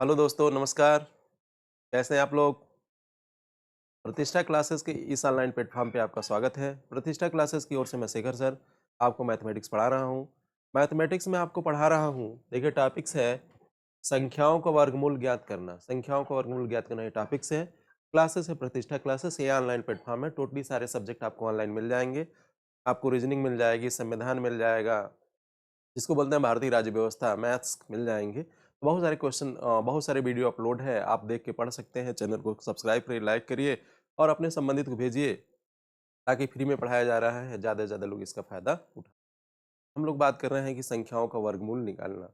Hello दोस्तों, नमस्कार। कैसे हैं आप लोग? प्रतिष्ठा क्लासेस के इस ऑनलाइन प्लेटफॉर्म पे आपका स्वागत है। प्रतिष्ठा क्लासेस की ओर से मैं शेखर सर आपको मैथमेटिक्स पढ़ा रहा हूँ। मैथमेटिक्स में आपको पढ़ा रहा हूँ। देखिए टॉपिक्स है संख्याओं का वर्गमूल ज्ञात करना। संख्याओं का वर्गमूल ज्ञात करना ये टॉपिक्स है। क्लासेस है प्रतिष्ठा क्लासेस, ये ऑनलाइन प्लेटफॉर्म है। टोटली सारे सब्जेक्ट आपको ऑनलाइन मिल जाएंगे। आपको रीजनिंग मिल जाएगी, संविधान मिल जाएगा, जिसको बोलते हैं भारतीय राज्य व्यवस्था, मैथ्स मिल जाएंगे। बहुत सारे क्वेश्चन, बहुत सारे वीडियो अपलोड है, आप देख के पढ़ सकते हैं। चैनल को सब्सक्राइब करिए, लाइक करिए और अपने संबंधित को भेजिए, ताकि फ्री में पढ़ाया जा रहा है, ज़्यादा से ज़्यादा लोग इसका फायदा उठाएं। हम लोग बात कर रहे हैं कि संख्याओं का वर्गमूल निकालना।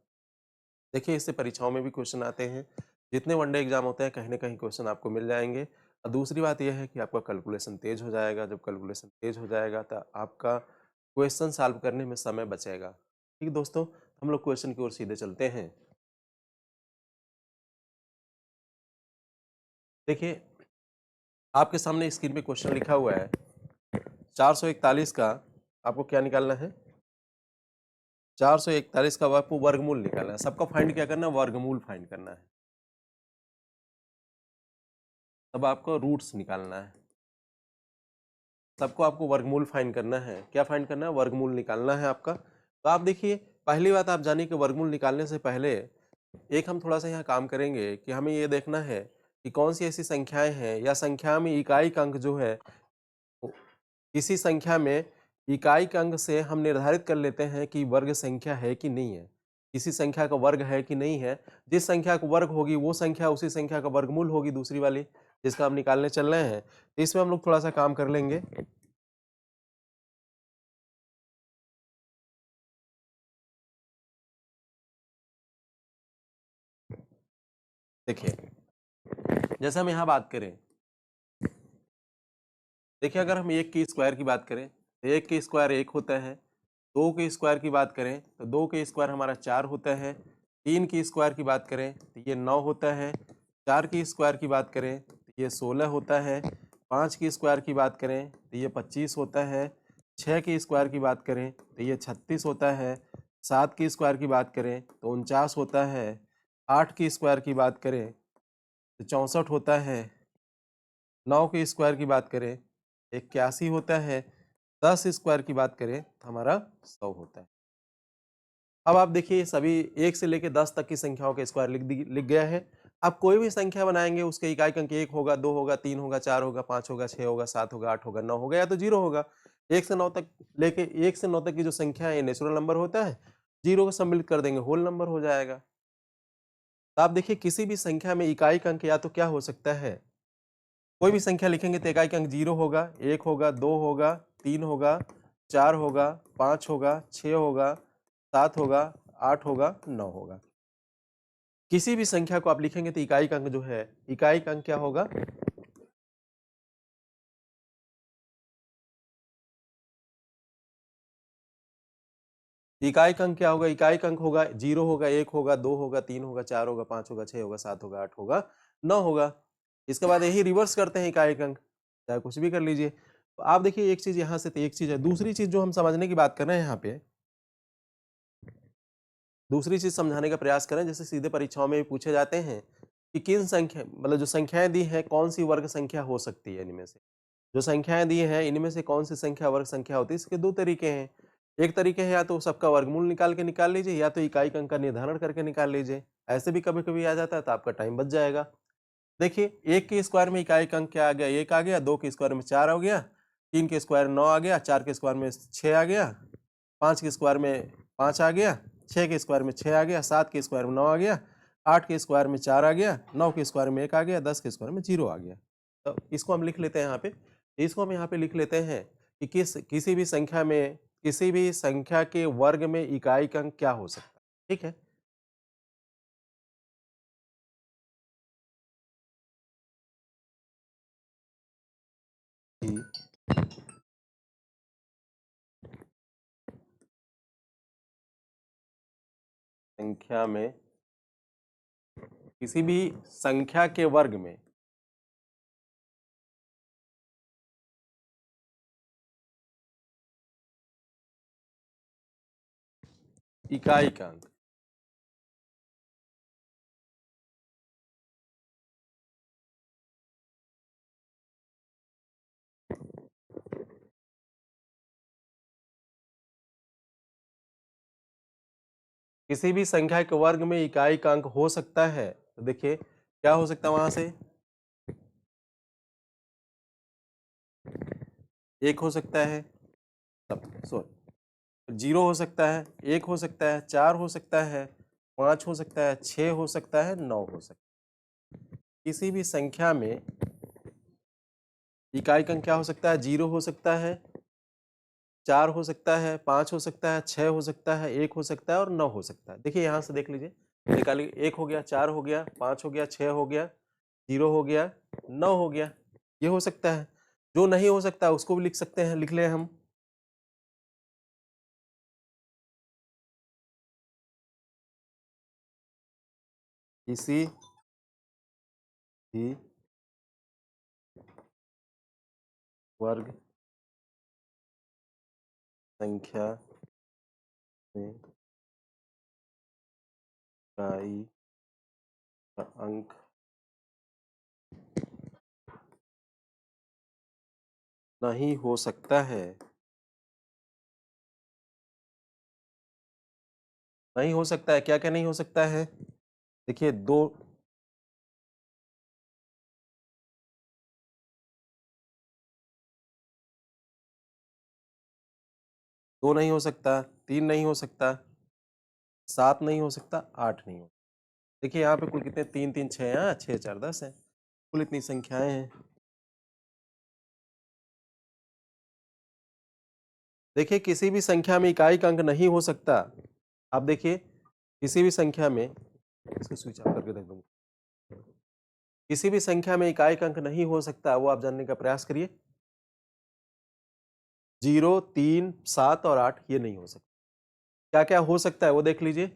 देखिए इससे परीक्षाओं में भी क्वेश्चन आते हैं। जितने वनडे एग्जाम होते हैं कहीं ना कहीं क्वेश्चन आपको मिल जाएंगे। और दूसरी बात यह है कि आपका कैलकुलेशन तेज हो जाएगा। जब कैलकुलेशन तेज हो जाएगा तो आपका क्वेश्चन सॉल्व करने में समय बचेगा। ठीक है दोस्तों, हम लोग क्वेश्चन की ओर सीधे चलते हैं। देखिए आपके सामने स्क्रीन पे क्वेश्चन लिखा हुआ है 441 का आपको क्या निकालना है? 441 का आपको वर्गमूल निकालना है। सबका फाइंड क्या करना है? वर्गमूल फाइंड करना है। तब आपको रूट्स निकालना है। सबको आपको वर्गमूल फाइंड करना है। क्या फाइंड करना है? वर्गमूल निकालना है आपका। तो आप देखिए, पहली बात आप जानिए कि वर्गमूल निकालने से पहले एक हम थोड़ा सा यहाँ काम करेंगे कि हमें ये देखना है कि कौन सी ऐसी संख्याएं हैं या संख्या में इकाई का अंक जो है, किसी संख्या में इकाई का अंक से हम निर्धारित कर लेते हैं कि वर्ग संख्या है कि नहीं है। किसी संख्या का वर्ग है कि नहीं है। जिस संख्या का वर्ग होगी वो संख्या उसी संख्या का वर्गमूल होगी, दूसरी वाली जिसका हम निकालने चल रहे हैं। तो इसमें हम लोग थोड़ा सा काम कर लेंगे। देखिए जैसे हम यहाँ बात करें, देखिए अगर हम एक की स्क्वायर की बात करें तो एक की स्क्वायर एक होता है। दो के स्क्वायर की बात करें तो दो के स्क्वायर हमारा 4 होता है। तीन की स्क्वायर की बात करें तो ये 9 होता है। चार की स्क्वायर की बात करें तो ये 16 होता है। पाँच की स्क्वायर की बात करें तो ये 25 होता है। छः की स्क्वायर की बात करें तो ये 36 होता है। सात की स्क्वायर की बात करें तो 49 होता है। आठ की स्क्वायर की बात करें तो 64 होता है। 9 के स्क्वायर की बात करें 81 होता है। 10 स्क्वायर की बात करें तो हमारा 100 होता है। अब आप देखिए सभी 1 से लेकर 10 तक की संख्याओं के स्क्वायर लिख गया है। आप कोई भी संख्या बनाएंगे उसके इकाई अंक 1 होगा, 2 होगा, 3 होगा, 4 होगा, 5 होगा, 6 होगा, 7 होगा, 8 होगा, 9 होगा या तो 0 होगा। 1 से 9 तक लेके 1 से 9 तक की जो संख्या है ये नेचुरल नंबर होता है। 0 को सम्मिलित कर देंगे होल नंबर हो जाएगा। तो आप देखिए किसी भी संख्या में इकाई अंक या तो क्या हो सकता है, कोई भी संख्या लिखेंगे तो इकाई अंक 0 होगा, 1 होगा, 2 होगा, 3 होगा, 4 होगा, 5 होगा, 6 होगा, 7 होगा, 8 होगा, 9 होगा। किसी भी संख्या को आप लिखेंगे तो इकाई का अंक जो है, इकाई का अंक क्या होगा? इकाई का अंक क्या होगा? इकाई का अंक होगा 0 होगा, 1 होगा, 2 होगा, 3 होगा, 4 होगा, 5 होगा, 6 होगा, 7 होगा, 8 होगा, 9 होगा। इसके बाद यही रिवर्स करते हैं इकाई का अंक, चाहे कुछ भी कर लीजिए। तो आप देखिए एक चीज यहाँ से तो एक चीज है, दूसरी चीज जो हम समझने की बात कर रहे हैं यहाँ पे, दूसरी चीज समझाने का प्रयास करें। जैसे सीधे परीक्षाओं में भी पूछे जाते हैं कि किन संख्या, मतलब जो संख्याएं दी हैं कौन सी वर्ग संख्या हो सकती है इनमें से। जो संख्याएं दी हैं इनमें से कौन सी संख्या वर्ग संख्या होती है? इसके दो तरीके हैं। एक तरीके है या तो सबका वर्गमूल निकाल के निकाल लीजिए, या तो इकाई अंक का निर्धारण करके निकाल लीजिए। ऐसे भी कभी कभी आ जाता है तो आपका टाइम बच जाएगा। देखिए एक के स्क्वायर में इकाई अंक क्या आ गया? एक आ गया। दो के स्क्वायर में 4 हो गया। तीन के स्क्वायर 9 आ गया। चार के स्क्वायर में 6 आ गया। पाँच के स्क्वायर में 5 आ गया। छः के स्क्वायर में 6 आ गया। सात के स्क्वायर में 9 आ गया। आठ के स्क्वायर में 4 आ गया। नौ के स्क्वायर में 1 आ गया। 10 के स्क्वायर में 0 आ गया। तो इसको हम लिख लेते हैं यहाँ पे। इसको हम यहाँ पे लिख लेते हैं कि किसी भी संख्या में, किसी भी संख्या के वर्ग में इकाई का अंक क्या हो सकता है। ठीक है। कि संख्या में, किसी भी संख्या के वर्ग में इकाई का अंक किसी भी संख्या के वर्ग में इकाई का अंक हो सकता है, तो देखिए क्या हो सकता है वहां से, 1 हो सकता है, सॉरी 0 हो सकता है, 1 हो सकता है, 4 हो सकता है, 5 हो सकता है, 6 हो सकता है, 9 हो सकता है। किसी भी संख्या में इकाई का अंक क्या हो सकता है, 0 हो सकता है, 4 हो सकता है, 5 हो सकता है, 6 हो सकता है, 1 हो सकता है और 9 हो सकता है। देखिए यहाँ से देख लीजिए, निकालिए, 1 हो गया, 4 हो गया, 5 हो गया, 6 हो गया, 0 हो गया, 9 हो गया, ये हो सकता है। जो नहीं हो सकता उसको भी लिख सकते हैं, लिख लें हम। किसी भी वर्ग संख्या में इकाई का अंक नहीं हो सकता है, नहीं हो सकता है, क्या क्या नहीं हो सकता है, देखिए दो नहीं हो सकता, 3 नहीं हो सकता, 7 नहीं हो सकता, 8 नहीं हो। देखिए यहाँ पे कुल कितने, 3 3 6 यहाँ 6 4 10 है, कुल इतनी संख्याएं हैं। देखिए किसी भी संख्या में इकाई का अंक नहीं हो सकता। आप देखिए किसी भी संख्या में, इसको स्विच ऑफ करके रख दूंगा, किसी भी संख्या में इकाई का अंक नहीं हो सकता, वो आप जानने का प्रयास करिए। 0 3 7 और 8 ये नहीं हो सकता। क्या क्या हो सकता है वो देख लीजिए,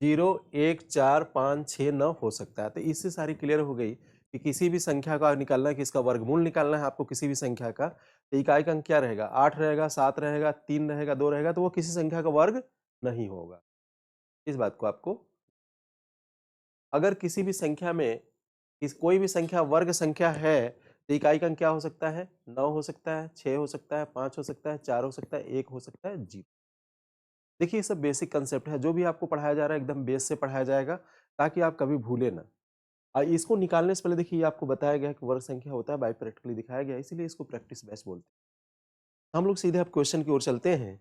0 1 4 5 6 9 हो सकता है। तो इससे सारी क्लियर हो गई कि किसी भी संख्या का निकालना है कि इसका वर्गमूल निकालना है आपको, किसी भी संख्या का, तो इकाई का अंक क्या रहेगा, 8 रहेगा, 7 रहेगा, 3 रहेगा, 2 रहेगा, तो वो किसी संख्या का वर्ग नहीं होगा। इस बात को आपको, अगर किसी भी संख्या में कोई भी संख्या वर्ग संख्या है, तो इकाई का अंक क्या हो सकता है, 9 हो सकता है, 6 हो सकता है, 5 हो सकता है, 4 हो सकता है, 1 हो सकता है, 0। देखिए ये सब बेसिक कंसेप्ट है, जो भी आपको पढ़ाया जा रहा है एकदम बेस से पढ़ाया जाएगा, ताकि आप कभी भूले ना। इसको निकालने से पहले देखिए, ये आपको बताया गया है कि वर्ग संख्या होता है, बाई प्रैक्टिकली दिखाया गया है, इसीलिए इसको प्रैक्टिस बेस्ट बोलते हैं। हम लोग सीधे अब क्वेश्चन की ओर चलते हैं।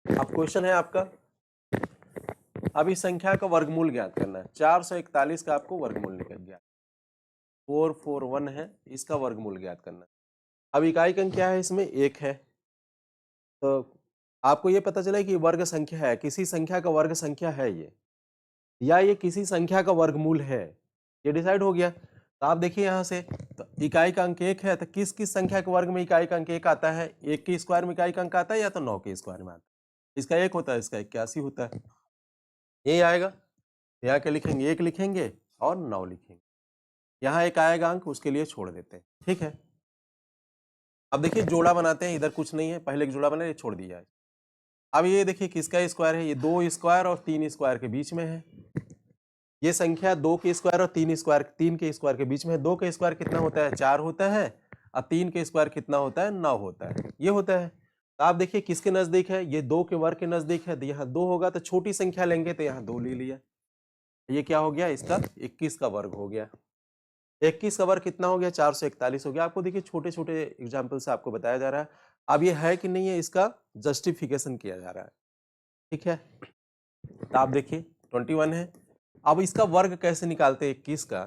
अब क्वेश्चन है आपका, अब इस संख्या का वर्गमूल ज्ञात करना है। 441 का आपको वर्गमूल निकल गया, 441 है, इसका वर्गमूल ज्ञात करना है। अब इकाई का अंक क्या है, इसमें 1 है, तो आपको ये पता चला कि वर्ग संख्या है, किसी संख्या का वर्ग संख्या है ये, या ये किसी संख्या का वर्गमूल है, ये डिसाइड हो गया। तो आप देखिए यहाँ से, तो इकाई का अंक 1 है, तो किस किस संख्या के वर्ग में इकाई का अंक 1 आता है, 1 के स्क्वायर में इकाई का अंक आता है, या तो 9 के स्क्वायर में आता है। इसका 1 होता है, इसका 81 होता है, यही आएगा। यहाँ के लिखेंगे 1 लिखेंगे और 9 लिखेंगे, यहाँ एक आएगा अंक, उसके लिए छोड़ देते हैं, ठीक है। अब देखिए जोड़ा बनाते हैं, इधर कुछ नहीं है, पहले एक जोड़ा बनाए, छोड़ दिया है। अब ये देखिए किसका स्क्वायर है, ये 2 स्क्वायर और 3 स्क्वायर के बीच में है। ये संख्या 2 के स्क्वायर और 3 स्क्वायर, 3 के स्क्वायर के बीच में है। 2 के स्क्वायर कितना होता है, 4 होता है, और 3 के स्क्वायर कितना होता है, 9 होता है, ये होता है। तो आप देखिए किसके नजदीक है, ये 2 के वर्ग के नजदीक है, तो यहाँ 2 होगा, तो छोटी संख्या लेंगे तो यहाँ 2 ले लिया, ये क्या हो गया, इसका 21 का वर्ग हो गया। 21 का वर्ग कितना हो गया, 441 हो गया। आपको देखिए छोटे छोटे एग्जाम्पल से आपको बताया जा रहा है। अब ये है कि नहीं है, इसका जस्टिफिकेशन किया जा रहा है, ठीक है। तो आप देखिए 21 है, अब इसका वर्ग कैसे निकालते हैं, 21 का,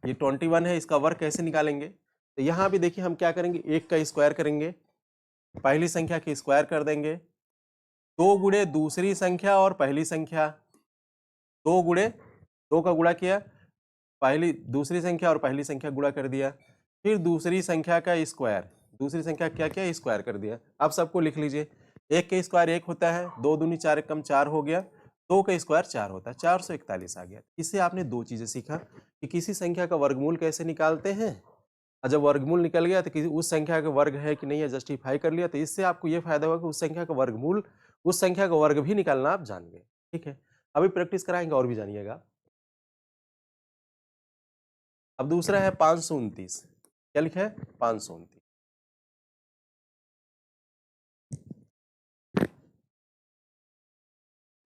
ये 21 है, इसका वर्ग कैसे निकालेंगे, तो यहाँ भी देखिए हम क्या करेंगे, 1 का स्क्वायर करेंगे, पहली संख्या की स्क्वायर कर देंगे, 2 गुणे दूसरी संख्या और पहली संख्या, 2 गुणे 2 का गुणा किया, पहली दूसरी संख्या और पहली संख्या गुणा कर दिया, फिर दूसरी संख्या का स्क्वायर, दूसरी संख्या क्या किया, स्क्वायर कर दिया। अब सबको लिख लीजिए, 1 का स्क्वायर 1 होता है, 2 दूनी 4 कम 4 हो गया, 2 का स्क्वायर 4 होता है, 441 आ गया। इससे आपने दो चीजें सीखा कि किसी संख्या का वर्गमूल कैसे निकालते हैं, और जब वर्गमूल निकल गया तो किसी उस संख्या का वर्ग है कि नहीं है जस्टिफाई कर लिया। तो इससे आपको ये फायदा हुआ कि उस संख्या का वर्गमूल, उस संख्या का वर्ग भी निकालना आप जान गए, ठीक है। अभी प्रैक्टिस कराएंगे और भी जानिएगा। अब दूसरा है 529, क्या लिखा है 529।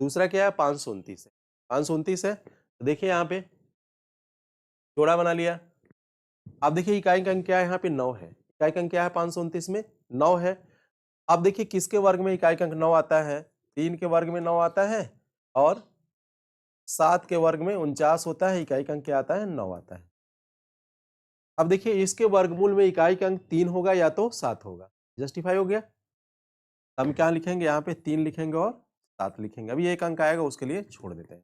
दूसरा क्या है 529 है। 529 है तो देखिए यहाँ पे जोड़ा बना लिया। अब देखिए इकाई अंक क्या है, यहाँ पे 9 है। इकाई अंक क्या है 529 में 9 है। अब देखिए किसके वर्ग में इकाई अंक 9 आता है, 3 के वर्ग में 9 आता है और 7 के वर्ग में 49 होता है, इकाई अंक क्या आता है 9 आता है। अब देखिए इसके वर्गमूल में इकाई अंक 3 होगा या तो 7 होगा। जस्टिफाई हो गया। हम क्या लिखेंगे यहाँ पे 3 लिखेंगे और 7 लिखेंगे। अभी एक अंक आएगा उसके लिए छोड़ देते हैं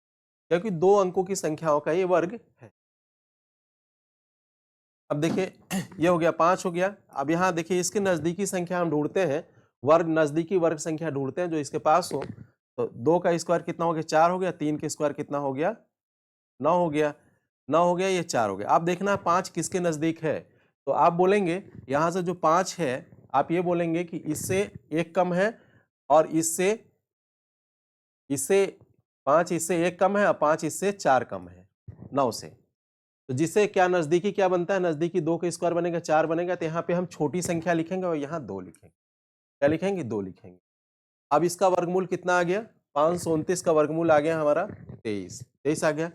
क्योंकि 2 अंकों की संख्याओं का ये वर्ग है। अब देखिए ये हो गया 5 हो गया। अब यहाँ देखिए इसके नजदीकी संख्या हम ढूंढते हैं, वर्ग नजदीकी वर्ग संख्या ढूंढते हैं जो इसके पास हो। तो 2 का स्क्वायर कितना हो गया 4 हो गया, 3 के स्क्वायर कितना हो गया 9 हो गया, 9 हो गया, ये 4 हो गया। आप देखना 5 किसके नजदीक है, तो आप बोलेंगे यहाँ से जो 5 है आप ये बोलेंगे कि इससे एक कम है और इससे इससे 5 इससे एक कम है और 5 इससे 4 कम है 9 से। तो जिससे क्या नजदीकी क्या बनता है, नजदीकी 2 का स्क्वायर बनेगा 4 बनेगा। तो यहाँ पे हम छोटी संख्या लिखेंगे और यहाँ 2 लिखेंगे। क्या लिखेंगे 2 लिखेंगे। अब इसका वर्गमूल कितना आ गया 529 का वर्गमूल आ गया हमारा 23 आ गया।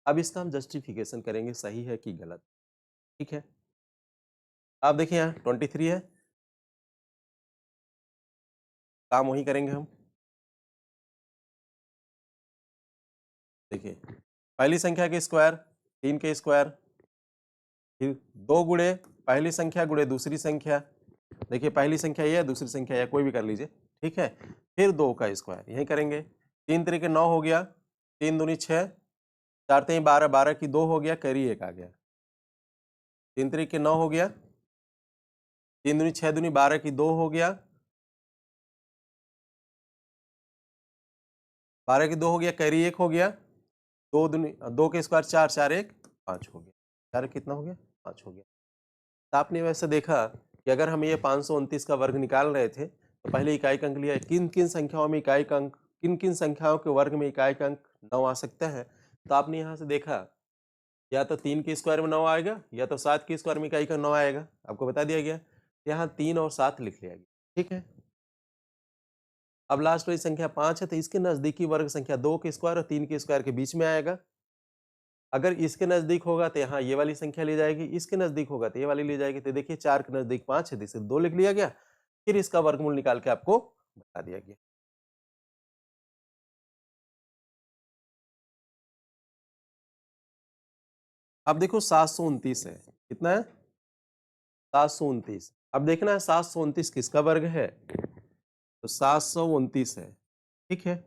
अब इसका हम जस्टिफिकेशन करेंगे सही है कि गलत। ठीक है, आप देखिए यहाँ 23 है, काम वही करेंगे हम। देखिए पहली संख्या के स्क्वायर 3 के स्क्वायर, फिर 2 गुणे पहली संख्या गुणे दूसरी संख्या। देखिए पहली संख्या ये है, दूसरी संख्या ये, कोई भी कर लीजिए। ठीक है, फिर 2 का स्क्वायर यही करेंगे। 3 तरीके 9 हो गया, 3 दूनी 6, 4 तीन 12, 12 की 2 हो गया, कैरी 1 आ गया। 3 तरीके 9 हो गया, 3 दूनी 6 दूनी 12 की 2 हो गया, 12 की 2 हो गया, कैरी 1 हो गया। 2 दूनी 2 के स्क्वायर 4, 4 1 5 हो गया। 4 कितना हो गया 5 हो गया। तो आपने वैसे देखा कि अगर हम ये 529 का वर्ग निकाल रहे थे तो पहले इकाई अंक लिया, किन किन संख्याओं में इकाई अंक, किन किन संख्याओं के वर्ग में इकाई अंक 9 आ सकता है। तो आपने यहाँ से देखा या तो 3 के स्क्वायर में 9 आएगा या तो 7 के स्क्वायर में इकाई अंक 9 आएगा, आपको बता दिया गया। यहाँ 3 और 7 लिख लिया गया। ठीक है, अब लास्ट वाली संख्या 5 है तो इसके नजदीकी वर्ग संख्या 2 के स्क्वायर और 3 के स्क्वायर के बीच में आएगा। अगर इसके नजदीक होगा तो यहाँ ये वाली संख्या ली जाएगी, इसके नजदीक होगा तो ये वाली ली जाएगी। तो देखिए 4 के नजदीक 5 है तो इसे 2 लिख लिया गया, फिर इसका वर्गमूल निकाल के आपको बता दिया गया। अब देखो 729 है, कितना है 729। अब देखना है 729 किसका वर्ग है, तो 729 है। ठीक है,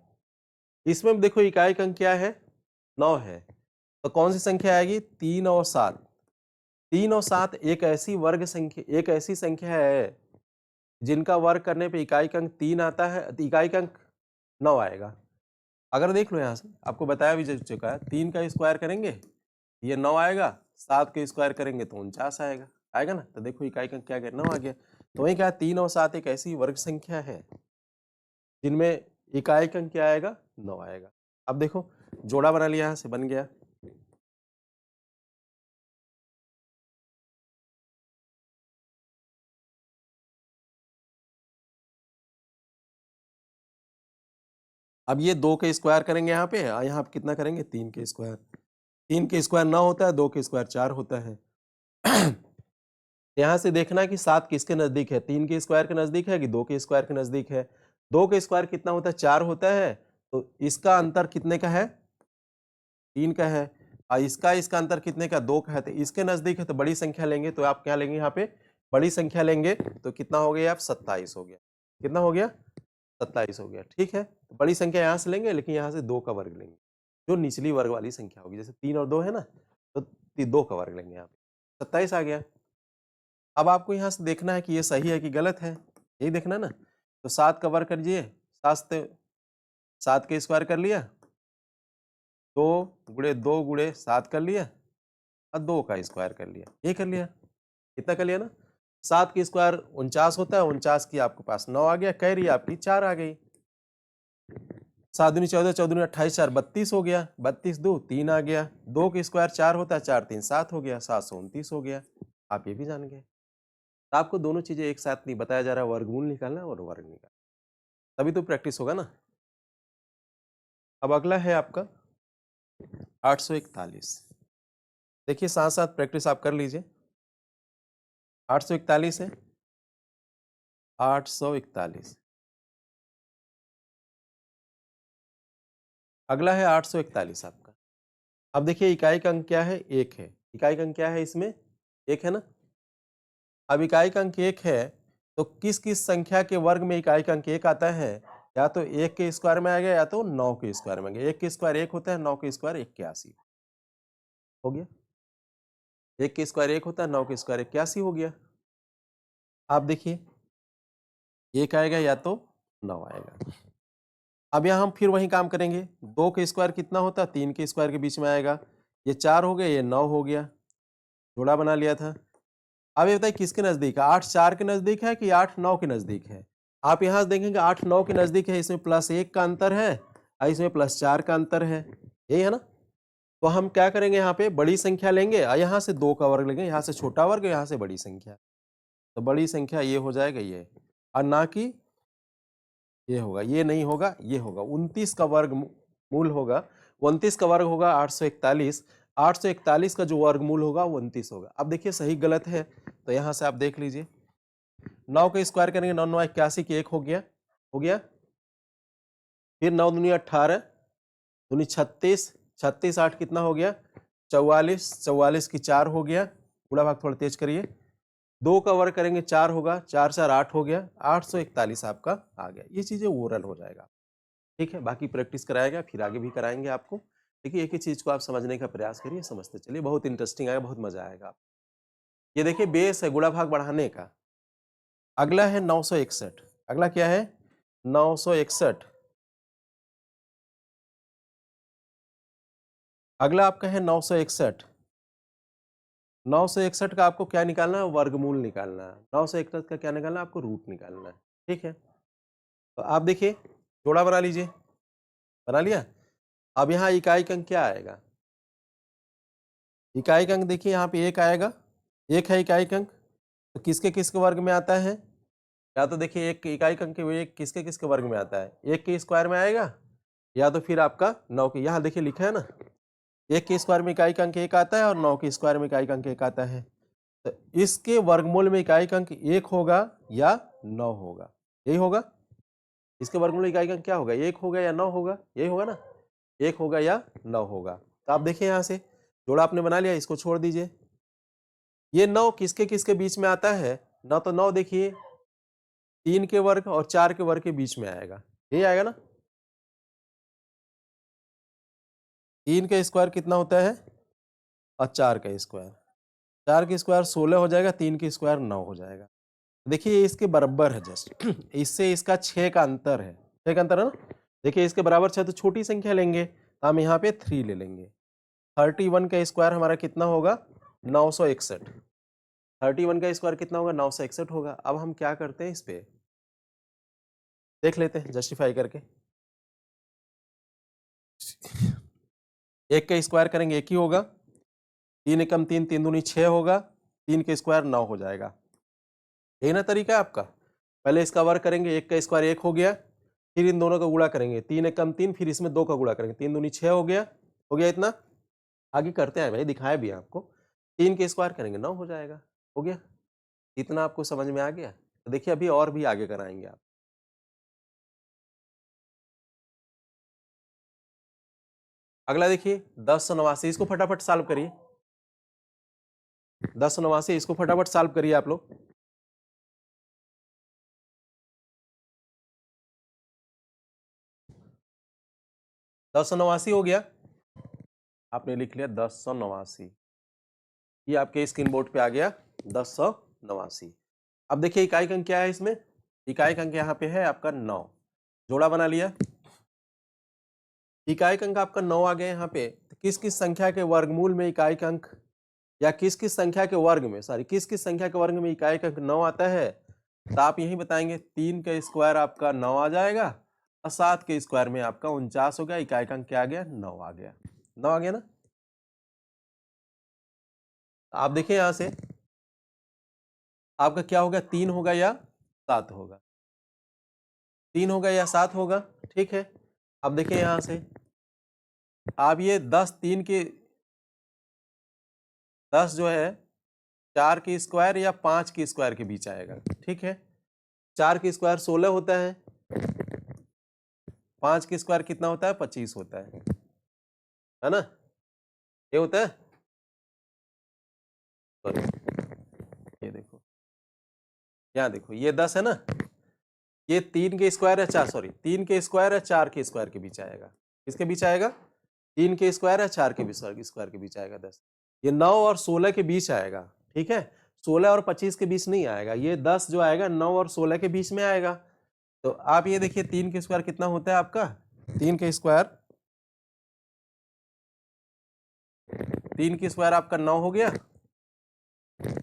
इसमें देखो इकाई अंक क्या है 9 है, तो कौन सी संख्या आएगी 3 और 7। 3 और 7 एक ऐसी वर्ग संख्या, एक ऐसी संख्या है जिनका वर्ग करने पे इकाई अंक 3 आता है, इकाई अंक 9 आएगा। अगर देख लो यहाँ से आपको बताया भी जा चुका है, 3 का स्क्वायर करेंगे ये 9 आएगा, 7 के स्क्वायर करेंगे तो 49 आएगा, आएगा ना। तो देखो इकाई अंक क्या गया 9 आ गया। तो वही कहा 3 और 7 एक ऐसी वर्ग संख्या है जिनमें इकाई अंक क्या आएगा 9 आएगा। अब देखो जोड़ा बना लिया, यहाँ से बन गया। अब ये 2 के स्क्वायर करेंगे यहाँ पे, यहाँ पे कितना करेंगे 3 के स्क्वायर। 3 के स्क्वायर 9 होता है, 2 के स्क्वायर 4 होता है। यहाँ से देखना कि 7 किसके नजदीक है, 3 के स्क्वायर के नजदीक है कि 2 के स्क्वायर के नजदीक है। 2 के स्क्वायर कितना होता है 4 होता है, तो इसका अंतर कितने का है 3 का है, और इसका अंतर कितने का 2 का है। तो इसके नजदीक है तो बड़ी संख्या लेंगे, तो आप क्या लेंगे यहाँ पे बड़ी संख्या लेंगे, तो कितना हो गया आप 27 हो गया। कितना हो गया 27 हो गया। ठीक है, तो बड़ी संख्या यहाँ से लेंगे लेकिन यहाँ से 2 का वर्ग लेंगे, जो निचली वर्ग वाली संख्या होगी, जैसे 3 और 2 है ना, तो 2 का वर्ग लेंगे यहाँ पे 27 आ गया। अब आपको यहाँ से देखना है कि ये सही है कि गलत है, यही देखना ना। तो 7 का वर्ग करिए, 7 के स्क्वायर कर लिया, 2 गुणे 2 गुणे 7 कर लिया और 2 का स्क्वायर कर लिया, ये कर लिया। कितना कर लिया ना, 7 की स्क्वायर 49 होता है, 49 की आपके पास 9 आ गया, कैरी आपकी 4 आ गई। 7 दूनी 14, 14 दूनी 28, 4 32 हो गया, 32 2 3 आ गया। 2 के स्क्वायर 4 होता है, 4 3 7 हो गया, 729 हो गया। आप ये भी जान गए। तो आपको दोनों चीजें एक साथ नहीं बताया जा रहा, वर्गमूल निकालना और वर्ग निकालना, तभी तो प्रैक्टिस होगा ना। अब अगला है आपका 841। देखिए साथ साथ प्रैक्टिस आप कर लीजिए। 841 है, 841। अगला है 841 आपका। अब देखिए इकाई का अंक क्या है, 1 है। इकाई का अंक क्या है इसमें, 1 है ना। अब इकाई का अंक 1 है तो किस किस संख्या के वर्ग में इकाई का अंक 1 आता है, या तो 1 के स्क्वायर में आ गया या तो 9 के स्क्वायर में आ गया। 1 के स्क्वायर 1 होता है, 9 के स्क्वायर 81 हो गया। 1 के स्क्वायर 1 होता है, 9 के स्क्वायर 81 हो गया। आप देखिए 1 आएगा या तो 9 आएगा। अब यहाँ हम फिर वही काम करेंगे। 2 के स्क्वायर कितना होता है, 3 के स्क्वायर के बीच में आएगा। ये 4 हो गया, ये 9 हो गया, जोड़ा बना लिया था। अब ये बताइए किसके नजदीक है, 8 4 के नजदीक है कि 8 9 के नजदीक है। आप यहाँ से देखेंगे 8 9 के नजदीक है, इसमें +1 का अंतर है और इसमें +4 का अंतर है, यही है ना। तो हम क्या करेंगे, यहाँ पे बड़ी संख्या लेंगे और यहाँ से 2 का वर्ग लेंगे, यहाँ से छोटा वर्ग, यहाँ से बड़ी संख्या। तो बड़ी संख्या ये हो जाएगा ये, और ना कि ये होगा, ये नहीं होगा, ये होगा। 29 का वर्ग मूल होगा, 29 का वर्ग होगा 841। 841 का जो वर्गमूल होगा वो 29 होगा। अब देखिए सही गलत है, तो यहाँ से आप देख लीजिए। 9 का स्क्वायर करेंगे, 9 9 81 की 1 हो गया, हो गया। फिर 9 दूनी 18, दूनी 36, 36 8 कितना हो गया 44, 44 की 4 हो गया। गुणा भाग थोड़ा तेज करिए। 2 का वर्ग करेंगे 4 होगा, 4 4 8 हो गया, 841 आपका आ गया। ये चीजें ओरल हो जाएगा, ठीक है। बाकी प्रैक्टिस कराएगा, फिर आगे भी कराएंगे आपको। देखिए एक ही चीज को आप समझने का प्रयास करिए, समझते चलिए, बहुत इंटरेस्टिंग आएगा, बहुत मजा आएगा। ये देखिए बेस है गुणा भाग बढ़ाने का। अगला है 961। अगला क्या है 961। अगला आपका है 961। 961 का आपको क्या निकालना है, वर्गमूल निकालना है। 961 का क्या निकालना है, आपको रूट निकालना है, ठीक है। तो आप देखिए जोड़ा बना लीजिए, बना लिया। अब यहाँ इकाई का अंक क्या आएगा, इकाई का अंक देखिए यहाँ पे 1 आएगा, 1 है इकाई का अंक। तो किसके किसके वर्ग में आता है, या तो देखिए एक इकाई का अंक एक किसके किसके वर्ग में आता है, 1 के स्क्वायर में आएगा, या तो फिर आपका 9 के। यहाँ देखिए लिखा है ना, 1 के स्क्वायर में इकाई का अंक 1 आता है और 9 के स्क्वायर में इकाई का अंक 1 आता है। तो इसके वर्गमूल में इकाई का अंक 1 होगा या 9 होगा, यही होगा। इसके वर्गमूल में इकाई का अंक क्या होगा, 1 होगा या 9 होगा, यही होगा ना, 1 होगा या 9 होगा। तो आप देखिए यहाँ से जोड़ा आपने बना लिया, इसको छोड़ दीजिए। ये 9 किसके किसके बीच में आता है, ना तो 9 देखिए 3 के वर्ग और 4 के वर्ग के बीच में आएगा, यही आएगा ना। 3 का स्क्वायर कितना होता है और 4 का स्क्वायर, 4 के स्क्वायर 16 हो जाएगा, 3 के स्क्वायर 9 हो जाएगा। देखिए ये इसके बराबर है जस्ट इससे इसका 6 का अंतर है, 6 का अंतर है ना। देखिए इसके बराबर 6 तो छोटी संख्या लेंगे, तो हम यहाँ पे 3 ले लेंगे। 31 का स्क्वायर हमारा कितना होगा 961। 31 का स्क्वायर कितना होगा 961 होगा। अब हम क्या करते हैं, इस पे देख लेते हैं जस्टिफाई करके। 1 का स्क्वायर करेंगे 1 ही होगा, 3 एकम 3, 3 दूनी 6 होगा, 3 के स्क्वायर 9 हो जाएगा, यही ना तरीका है आपका। पहले इसका वर्ग करेंगे, 1 का स्क्वायर 1 हो गया, फिर इन दोनों का गुणा करेंगे, 3 एकम 3, फिर इसमें 2 का गुणा करेंगे, 3 दूनी 6 हो गया, हो गया इतना। आगे करते हैं भाई, दिखाया भी है आपको। 3 के स्क्वायर करेंगे 9 हो जाएगा, हो गया। इतना आपको समझ में आ गया। तो देखिए अभी और भी आगे कराएंगे आप। अगला देखिए 1089, इसको फटाफट सॉल्व करिए। 1089 इसको फटाफट सॉल्व करिए आप लोग। 1089 हो गया, आपने लिख लिया 1089। ये आपके स्क्रीन बोर्ड पे आ गया 1089। अब देखिए इकाई का अंक क्या है इसमें, इकाई का अंक यहाँ पे है आपका 9, जोड़ा बना लिया। इकाई का अंक आपका 9 आ गया यहाँ पे। तो किस किस संख्या के वर्गमूल में इकाई का अंक, या किस किस संख्या के वर्ग में, सॉरी किस किस संख्या के वर्ग में इकाई का अंक 9 आता है, तो आप यही बताएंगे। 3 का स्क्वायर आपका 9 आ जाएगा और 7 के स्क्वायर में आपका 49 हो गया। इकाई का अंक क्या आ गया 9 आ गया, 9 आ गया ना। आप देखिए यहाँ से आपका क्या होगा, 3 होगा या 7 होगा, 3 होगा या 7 होगा। ठीक है, अब देखिए यहां से आप ये 10 3 के 10 जो है 4 की स्क्वायर या 5 की स्क्वायर के बीच आएगा। ठीक है, 4 की स्क्वायर 16 होता है, 5 की स्क्वायर कितना होता है, 25 होता है ना, ये होता है। सॉरी, ये देखो, यहाँ देखो ये 10 है ना, ये 3 के स्क्वायर है 4, सॉरी 3 के स्क्वायर है 4 के स्क्वायर के बीच आएगा। किसके बीच आएगा, 3 के स्क्वायर है 4 के स्क्वायर के बीच आएगा 10। ये 9 और 16 के बीच आएगा। ठीक है, 16 और 25 के बीच नहीं आएगा, ये 10 जो आएगा 9 और 16 के बीच में आएगा। तो आप ये देखिए 3 के स्क्वायर कितना होता है आपका, 3 के स्क्वायर, 3 के स्क्वायर आपका 9 हो गया,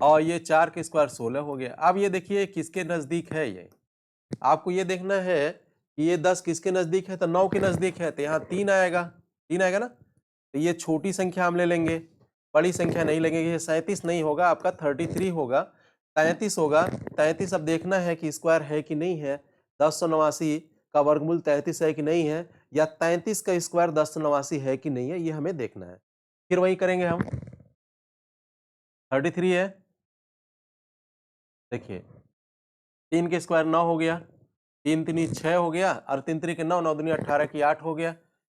और ये 4 के स्क्वायर 16 हो गया। अब ये देखिए किसके नजदीक है, ये आपको ये देखना है कि ये 10 किसके नजदीक है, तो 9 के नजदीक है, तो यहाँ 3 आएगा, 3 आएगा ना। तो ये छोटी संख्या हम ले लेंगे, बड़ी संख्या नहीं लेंगे। ये 37 नहीं होगा आपका, 33 होगा, 33 होगा। 33 अब देखना है कि स्क्वायर है कि नहीं है, 1089 का वर्गमूल 33 है कि नहीं है, या 33 का स्क्वायर 1089 है कि नहीं है, ये हमें देखना है। फिर वही करेंगे हम, 33 है, देखिए 3 के स्क्वायर 9 हो गया, 3 3 6 हो गया, और 3 3 के 9, 9 दूनी 18 की 8 हो गया,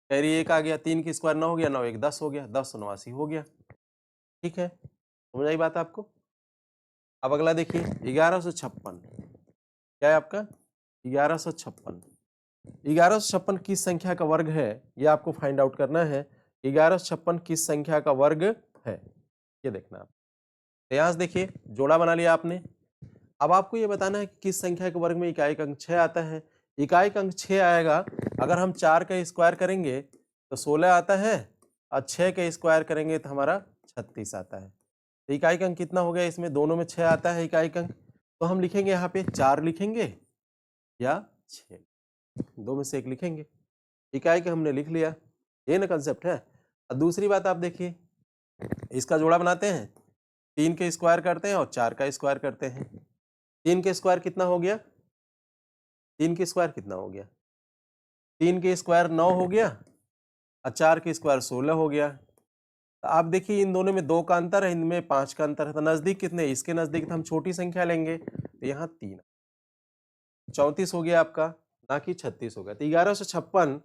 कैरी 1 आ गया, 3 की स्क्वायर 9 हो गया, 9 1 10 हो गया, 1089 हो गया। ठीक है, समझ आई बात आपको। अब अगला देखिए 1156, क्या है आपका 1156। 1156 किस संख्या का वर्ग है, ये आपको फाइंड आउट करना है। 1156 किस संख्या का वर्ग है, ये देखना आप। तो यहाँ से देखिए जोड़ा बना लिया आपने। अब आपको ये बताना है कि किस संख्या के वर्ग में इकाई अंक 6 आता है। इकाई अंक 6 आएगा, अगर हम 4 का स्क्वायर करेंगे तो 16 आता है, और 6 का स्क्वायर करेंगे तो हमारा 36 आता है। तो इकाई अंक कितना हो गया, इसमें दोनों में 6 आता है इकाई अंक, तो हम लिखेंगे यहाँ पे 4 लिखेंगे या 6, दो में से एक लिखेंगे। इकाई का हमने लिख लिया, ये ना कंसेप्ट है। और दूसरी बात आप देखिए, इसका जोड़ा बनाते हैं, 3 के स्क्वायर करते हैं और 4 का स्क्वायर करते हैं। 3 के स्क्वायर कितना हो गया, 3 के स्क्वायर कितना हो गया, 3 के स्क्वायर 9 हो गया, और 4 के स्क्वायर 16 हो गया। तो आप देखिए इन दोनों में 2 का अंतर है, इनमें 5 का अंतर है, तो नजदीक कितने, इसके नजदीक तो हम छोटी संख्या लेंगे, तो यहाँ 3, 34 हो गया आपका, ना कि 36 होगा। तो 1156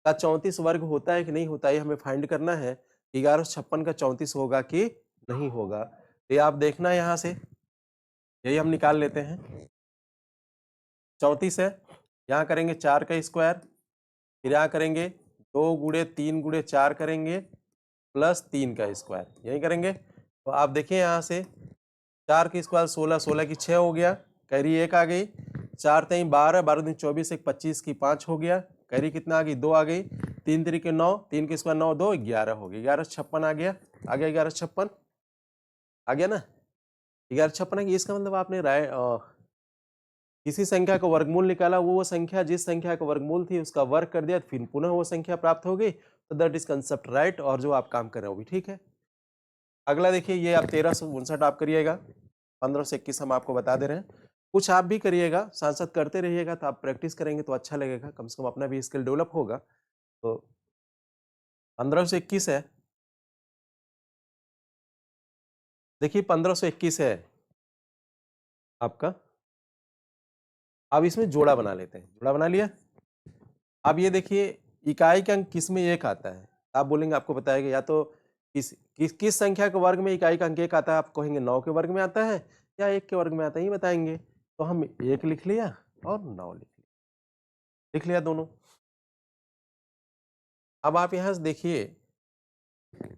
का 34 वर्ग होता है कि नहीं होता है, ये हमें फाइंड करना है। 1156 का 34 होगा कि नहीं होगा, तो ये आप देखना है यहाँ से, यही हम निकाल लेते हैं। 34 है, यहाँ करेंगे 4 का स्क्वायर, फिर यहाँ करेंगे 2 गुणे 3 गुणे 4 करेंगे, प्लस 3 का स्क्वायर, यही करेंगे। तो आप देखिए यहाँ से 4 की स्क्वायर 16, 16 की 6 हो गया, कैरी 1 आ गई, 4 3 12, 12 दिन 24, 1 25 की 5 हो गया, कैरी कितना आ गई, 2 आ गई, 3 3 के 9, 3 के स्क्वायर 9 2 11 हो गई, 1156 आ गया, 1156 आ गया ना। 1156 इसका मतलब आपने किसी संख्या का वर्गमूल निकाला, वो संख्या जिस संख्या का वर्गमूल थी उसका वर्ग कर दिया, फिर पुनः वो संख्या प्राप्त हो गई, तो दैट इज कंसेप्ट राइट, और जो आप काम कर रहे हो वो भी ठीक है। अगला देखिए, ये आप 1359 आप करिएगा, 1521 हम आपको बता दे रहे हैं। कुछ आप भी करिएगा, साथ साथ करते रहिएगा, तो आप प्रैक्टिस करेंगे तो अच्छा लगेगा, कम से कम अपना भी स्किल डेवलप होगा। तो 1521 है, देखिए 1521 है आपका। अब इसमें जोड़ा बना लेते हैं, जोड़ा बना लिया। अब ये देखिए इकाई का अंक किस में 1 आता है, आप बोलेंगे आपको बताएगा, या तो किस संख्या के वर्ग में इकाई का अंक 1 आता है, आप कहेंगे 9 के वर्ग में आता है या 1 के वर्ग में आता है, ये बताएंगे। तो हम 1 लिख लिया और 9 लिख लिया दोनों। अब आप यहाँ से देखिए,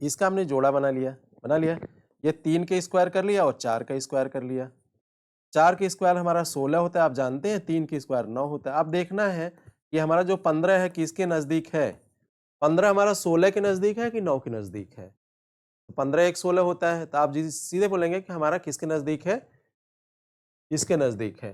इसका हमने जोड़ा बना लिया, ये 3 के स्क्वायर कर लिया और 4 का स्क्वायर कर लिया। 4 के स्क्वायर हमारा 16 होता है, आप जानते हैं, 3 के स्क्वायर 9 होता है। अब देखना है कि हमारा जो 15 है किसके नजदीक है, 15 हमारा 16 के नजदीक है कि 9 के नजदीक है। तो 15 1 16 होता है, तो आप सीधे बोलेंगे कि हमारा किसके नजदीक है, इसके नजदीक है।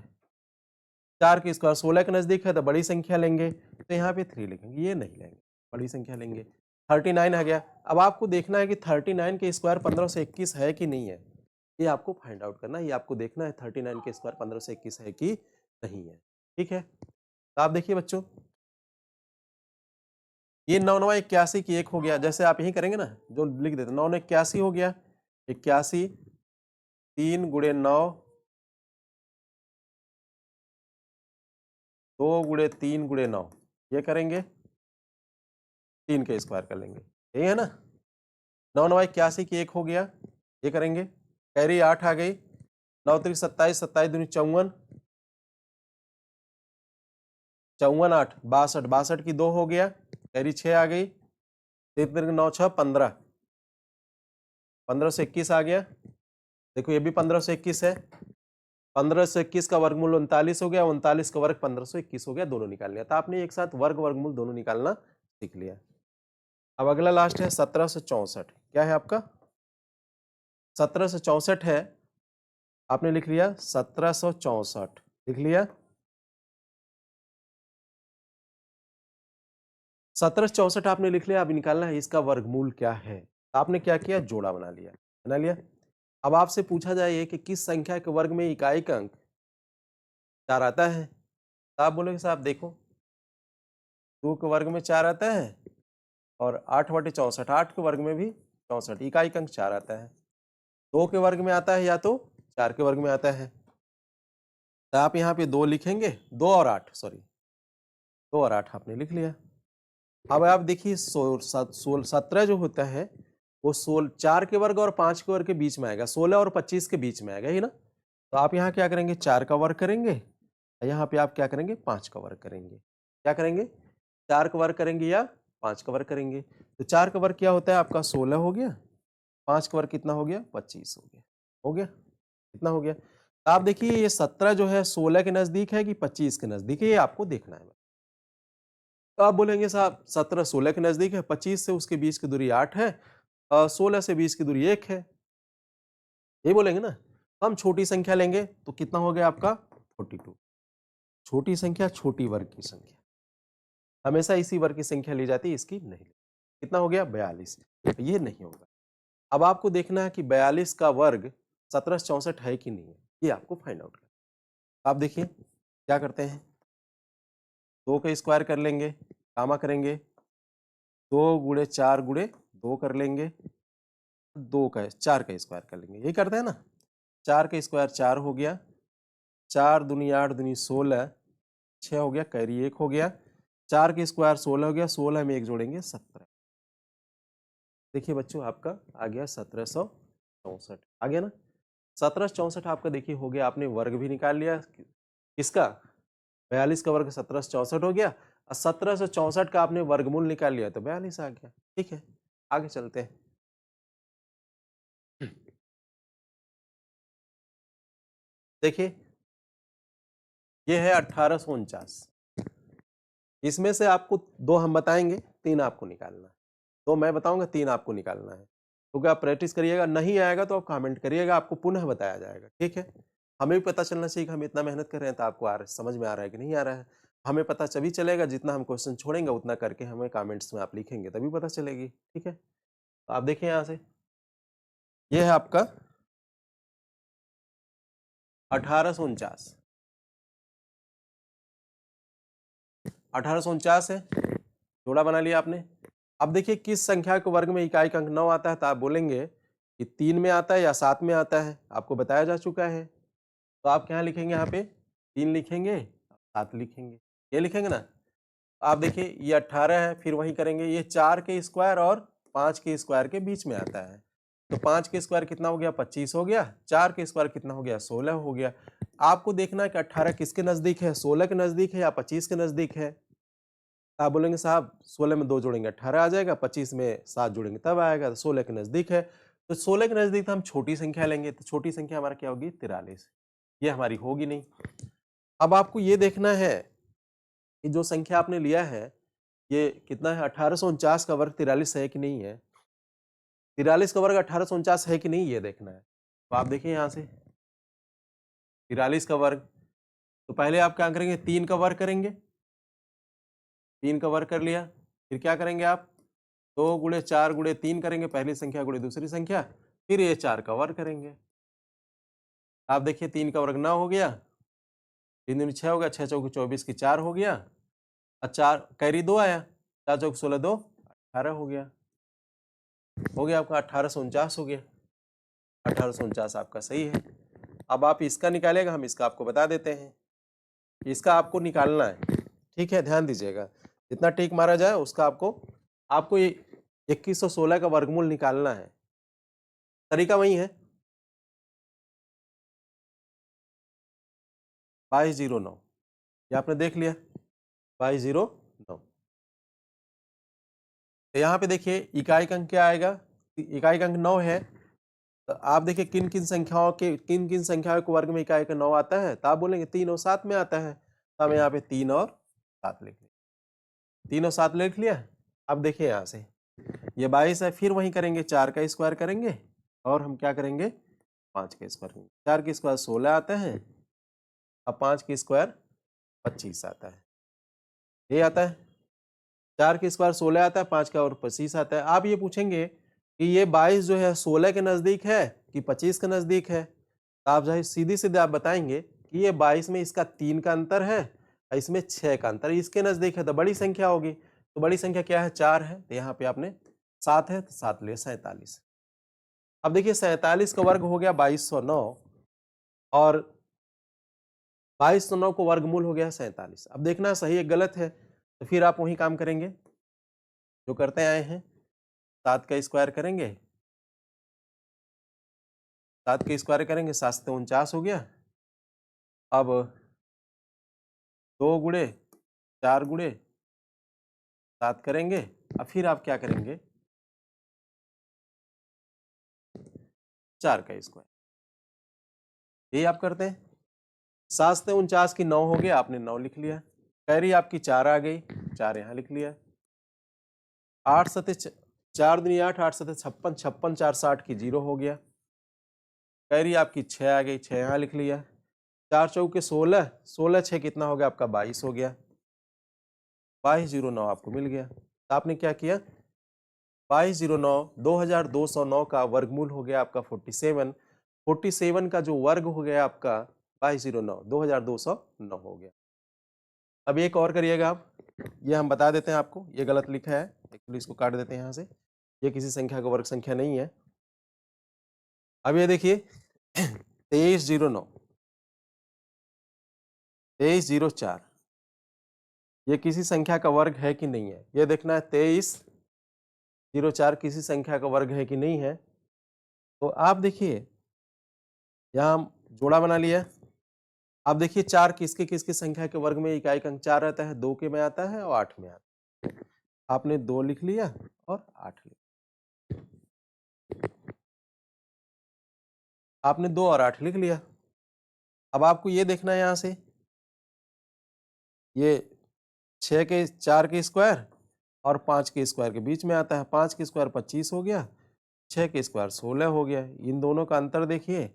4 के स्क्वायर 16 के नजदीक है, तो बड़ी संख्या लेंगे, तो यहाँ पे 3 लिखेंगे, ये नहीं लेंगे, बड़ी संख्या लेंगे। 39 आ गया। अब आपको देखना है कि 39 के स्क्वायर 1521 है कि नहीं है। ये आपको फाइंड आउट करना है, ये आपको देखना है 39 के स्क्वायर 1521 है कि नहीं है। ठीक है, तो आप देखिए बच्चों, ये 9 9 81 की एक हो गया, जैसे आप यही करेंगे ना, जो लिख देते 9 9 81 हो गया, 81 3 गुणे 9 2 गुणे 3 गुणे 9, ये करेंगे 3 के स्क्वायर कर लेंगे, यही है ना। 9 9 81 की एक हो गया, ये करेंगे, कैरी 8 आ गई, 9 3 27 27 दूनी 54 54 8 62 62 की 2 हो गया, कैरी 6 आ गई, 3 9 6 15 15 से 21 आ गया, देखो ये भी 15 से 21 है, 15 से 21 का वर्गमूल 39 हो गया, 39 का वर्ग 1521 हो गया, दोनों निकाल लिया। तो आपने एक साथ वर्ग वर्गमूल दोनों निकालना सीख लिया। अब अगला लास्ट है 1764, क्या है आपका 1764 है, आपने लिख लिया 1764, लिख लिया 1764 आपने लिख लिया। अब निकालना है इसका वर्गमूल क्या है, आपने क्या किया, जोड़ा बना लिया। अब आपसे पूछा जाए कि किस संख्या के वर्ग में इकाई का अंक 4 आता है, तो आप बोलोगे साहब देखो 2 के वर्ग में 4 आता है और 8/64, 8 के वर्ग में भी 64, इकाई का अंक 4 आता है। 2 के वर्ग में आता है या तो 4 के वर्ग में आता है, तो आप यहाँ पे 2 लिखेंगे, 2 और 8 सॉरी 2 और 8 आपने लिख लिया। अब आप देखिए 17 जो होता है वो 4 के वर्ग और 5 के वर्ग के बीच में आएगा, 16 और 25 के बीच में आएगा ही ना। तो आप यहाँ क्या करेंगे, 4 का वर्ग करेंगे, यहाँ पे आप क्या करेंगे, 5 का वर्ग करेंगे। क्या करेंगे, 4 का वर्ग करेंगे या 5 का वर्ग करेंगे। तो 4 का वर्ग क्या होता है आपका 16 हो गया, 5 का वर्ग कितना हो गया 25 हो गया, हो गया कितना हो गया। तो आप देखिए ये 17 जो है 16 के नजदीक है कि 25 के नजदीक है, ये आपको देखना है। तो आप बोलेंगे साहब 17 16 के नजदीक है, 25 से उसके बीच की दूरी 8 है, 16 से 20 की दूरी 1 है, ये बोलेंगे ना। हम छोटी संख्या लेंगे तो कितना हो गया आपका 42, छोटी संख्या छोटी वर्ग की संख्या, हमेशा इसी वर्ग की संख्या ली जाती है, इसकी नहीं। कितना हो गया 42, तो ये नहीं होगा। अब आपको देखना है कि 42 का वर्ग 1764 है कि नहीं है, ये आपको फाइंड आउट करना। आप देखिए क्या करते हैं, 2 का स्क्वायर कर लेंगे, कामा करेंगे, 2 गुणे 4 गुणे 2 कर लेंगे, 4 का स्क्वायर कर लेंगे, यही करते हैं ना। 4 का स्क्वायर 4 हो गया, 4 दूनी 8 दूनी 16, 6 हो गया, कैरी 1 हो गया, 4 के स्क्वायर 16 हो गया, 16 में 1 जोड़ेंगे 17। देखिए बच्चों आपका आ गया 1764, आ गया ना। 1764 आपका देखिए हो गया, आपने वर्ग भी निकाल लिया किसका, 42 का वर्ग 1764 हो गया, और 1764 का आपने वर्गमूल निकाल लिया तो 42 आ गया। ठीक है, आगे चलते हैं। देखिए ये है 1849, इसमें से आपको 2 हम बताएंगे, 3 आपको निकालना है, 2 मैं बताऊंगा, 3 आपको निकालना है। क्योंकि आप प्रैक्टिस करिएगा, नहीं आएगा तो आप कमेंट करिएगा, आपको पुनः बताया जाएगा। ठीक है, हमें भी पता चलना चाहिए कि हम इतना मेहनत कर रहे हैं तो आपको समझ में आ रहा है कि नहीं आ रहा है। हमें पता तभी चलेगा जितना हम क्वेश्चन छोड़ेंगे उतना करके हमें कमेंट्स में आप लिखेंगे तभी पता चलेगी। ठीक है, तो आप देखिए यहाँ से, ये है आपका 1849, 1849 है, जोड़ा बना लिया आपने। अब देखिए किस संख्या के वर्ग में इकाई का अंक 9 आता है, तो आप बोलेंगे कि 3 में आता है या 7 में आता है, आपको बताया जा चुका है। तो आप क्या लिखेंगे, यहाँ पे 3 लिखेंगे, 7 लिखेंगे, ये लिखेंगे ना। आप देखिए ये 18 है, फिर वही करेंगे, ये 4 के स्क्वायर और 5 के स्क्वायर के बीच में आता है, तो 5 के स्क्वायर कितना हो गया 25 हो गया, 4 के स्क्वायर कितना हो गया 16 हो गया। आपको देखना है कि 18 किसके नजदीक है, 16 के नजदीक है या 25 के नजदीक है। आप बोलेंगे साहब 16 में 2 जोड़ेंगे 18 आ जाएगा, 25 में 7 जोड़ेंगे तब आएगा, तो 16 के नजदीक है। तो 16 के नजदीक तो हम छोटी संख्या लेंगे, तो छोटी संख्या हमारा क्या होगी 43, ये हमारी होगी नहीं। अब आपको ये देखना है कि जो संख्या आपने लिया है ये कितना है, 1849 का वर्ग 43 है कि नहीं है, 43 का वर्ग 1849 है कि नहीं, ये देखना है। तो आप देखिए यहाँ से 43 का वर्ग, तो पहले आप क्या करेंगे 3 का वर्ग करेंगे, 3 का वर्ग कर लिया, फिर क्या करेंगे आप 2 गुणे 4 गुणे 3 करेंगे, पहली संख्या गुणे दूसरी संख्या, फिर ये 4 का वर्ग करेंगे। आप देखिए 3 का वर्ग 9 हो गया, 3 दूनी 6 हो गया, 6 चौके 24 की 4 हो गया, और 4 कैरी 2 आया, 4 चौके 16 2 18 हो गया आपका 1849 हो गया। 1849 आपका सही है। अब आप इसका निकालेगा, हम इसका आपको बता देते हैं। इसका आपको निकालना है, ठीक है, ध्यान दीजिएगा। जितना टिक मारा जाए उसका आपको ये 2116 का वर्गमूल निकालना है। तरीका वही है, 2209, ये आपने देख लिया 2209। तो यहाँ पे देखिए इकाई अंक क्या आएगा, इकाई अंक 9 है। तो आप देखिए किन किन संख्याओं के वर्ग में इकाई का 9 आता है, तो आप बोलेंगे 3 और 7 में आता है, तो हम यहाँ पे 3 और 7 लिख लिया, 3 और 7 लिख लिया। अब देखिए यहाँ से ये 22 है, फिर वही करेंगे, 4 का स्क्वायर करेंगे और हम क्या करेंगे 5 का स्क्वायर करेंगे। 4 की स्क्वायर 16 आता है, अब 5 की स्क्वायर 25 आता है, ये आता है। 4 की स्क्वायर 16 आता है, 5 का और 25 आता है। आप ये पूछेंगे कि ये 22 जो है 16 के नजदीक है कि 25 के नजदीक है, तो आप जो सीधी सीधे आप बताएंगे कि ये 22 में इसका 3 का अंतर है, इसमें 6 का अंतर, इसके नजदीक है तो बड़ी संख्या होगी। तो बड़ी संख्या क्या है, 4 है, तो यहाँ पे आपने 7 है तो 7 ले 47। अब देखिए 47 का वर्ग हो गया 2209 और 2209 को वर्गमूल हो गया 47। अब देखना सही है गलत है, तो फिर आप वही काम करेंगे जो करते आए हैं, 7 का स्क्वायर करेंगे, 7 का स्क्वायर करेंगे, 7 से 49 हो गया। अब 2 गुणे 4 गुणे 7 करेंगे, अब फिर आप क्या करेंगे 4 का स्क्वायर, यही आप करते हैं। 7 से 49 की 9 हो गया, आपने 9 लिख लिया। कैरी आपकी 4 आ गई, 4 यहाँ लिख लिया। 8 सते 4 दूनी 8, 8 सते 56, 56 4 60 की 0 हो गया। कैरी आपकी 6 आ गई, 6 यहाँ लिख लिया। 4 चौके 16, 16 6 कितना हो गया आपका 22 हो गया, 2209 आपको मिल गया। तो आपने क्या किया 2209 2209 का वर्गमूल हो गया आपका 47, 47 का जो वर्ग हो गया आपका 2209 2209 हो गया। अब एक और करिएगा आप, ये हम बता देते हैं आपको, ये गलत लिखा है एक्चुअली, इसको काट देते हैं यहाँ से, ये किसी संख्या का वर्ग संख्या नहीं है। अब ये देखिए 2309 2304, ये किसी संख्या का वर्ग है कि नहीं है, ये देखना है 2304 किसी संख्या का वर्ग है कि नहीं है। तो आप देखिए यहाँ हम जोड़ा बना लिया। आप देखिए 4 किसकी संख्या के वर्ग में इकाई का अंक 4 रहता है, 2 के में आता है और 8 में आता है। आपने 2 लिख लिया और 8 लिख, आपने 2 और 8 लिख लिया। अब आपको ये देखना है यहाँ से, ये 6 के 4 के स्क्वायर और 5 के स्क्वायर के बीच में आता है, 5 के स्क्वायर 25 हो गया, 6 के स्क्वायर 16 हो गया। इन दोनों का अंतर देखिए,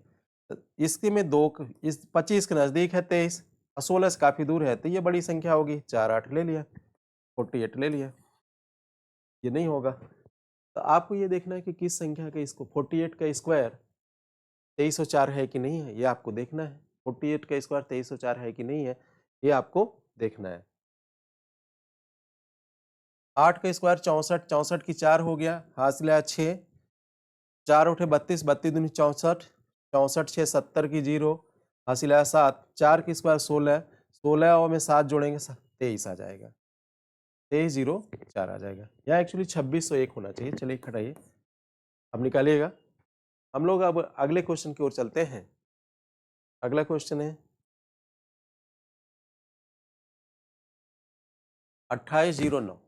इसके में 2 इस 25 के नजदीक है 23 और 16 से काफी दूर है, तो ये बड़ी संख्या होगी, 4 8 ले लिया, 48 ले लिया, ये नहीं होगा। तो आपको ये देखना है कि किस संख्या का इसको 48 का स्क्वायर 2304 है कि नहीं है, ये आपको देखना है। 48 का स्क्वायर 2304 है कि नहीं है, ये आपको देखना है। 8 का स्क्वायर 64, 64 की 4 हो गया, हासिल आया 6, 4 उठे 32, 32 दूनी 64, 64 6 70 की 0, हासिल आया 7, 4 की स्क्वायर 16, 16 और में 7 जोड़ेंगे 23 आ जाएगा, 2304 आ जाएगा। यहाँ एक्चुअली 2601 होना चाहिए। चलिए हटाइए, अब निकालिएगा। हम लोग अब अगले क्वेश्चन की ओर चलते हैं। अगला क्वेश्चन है 2809।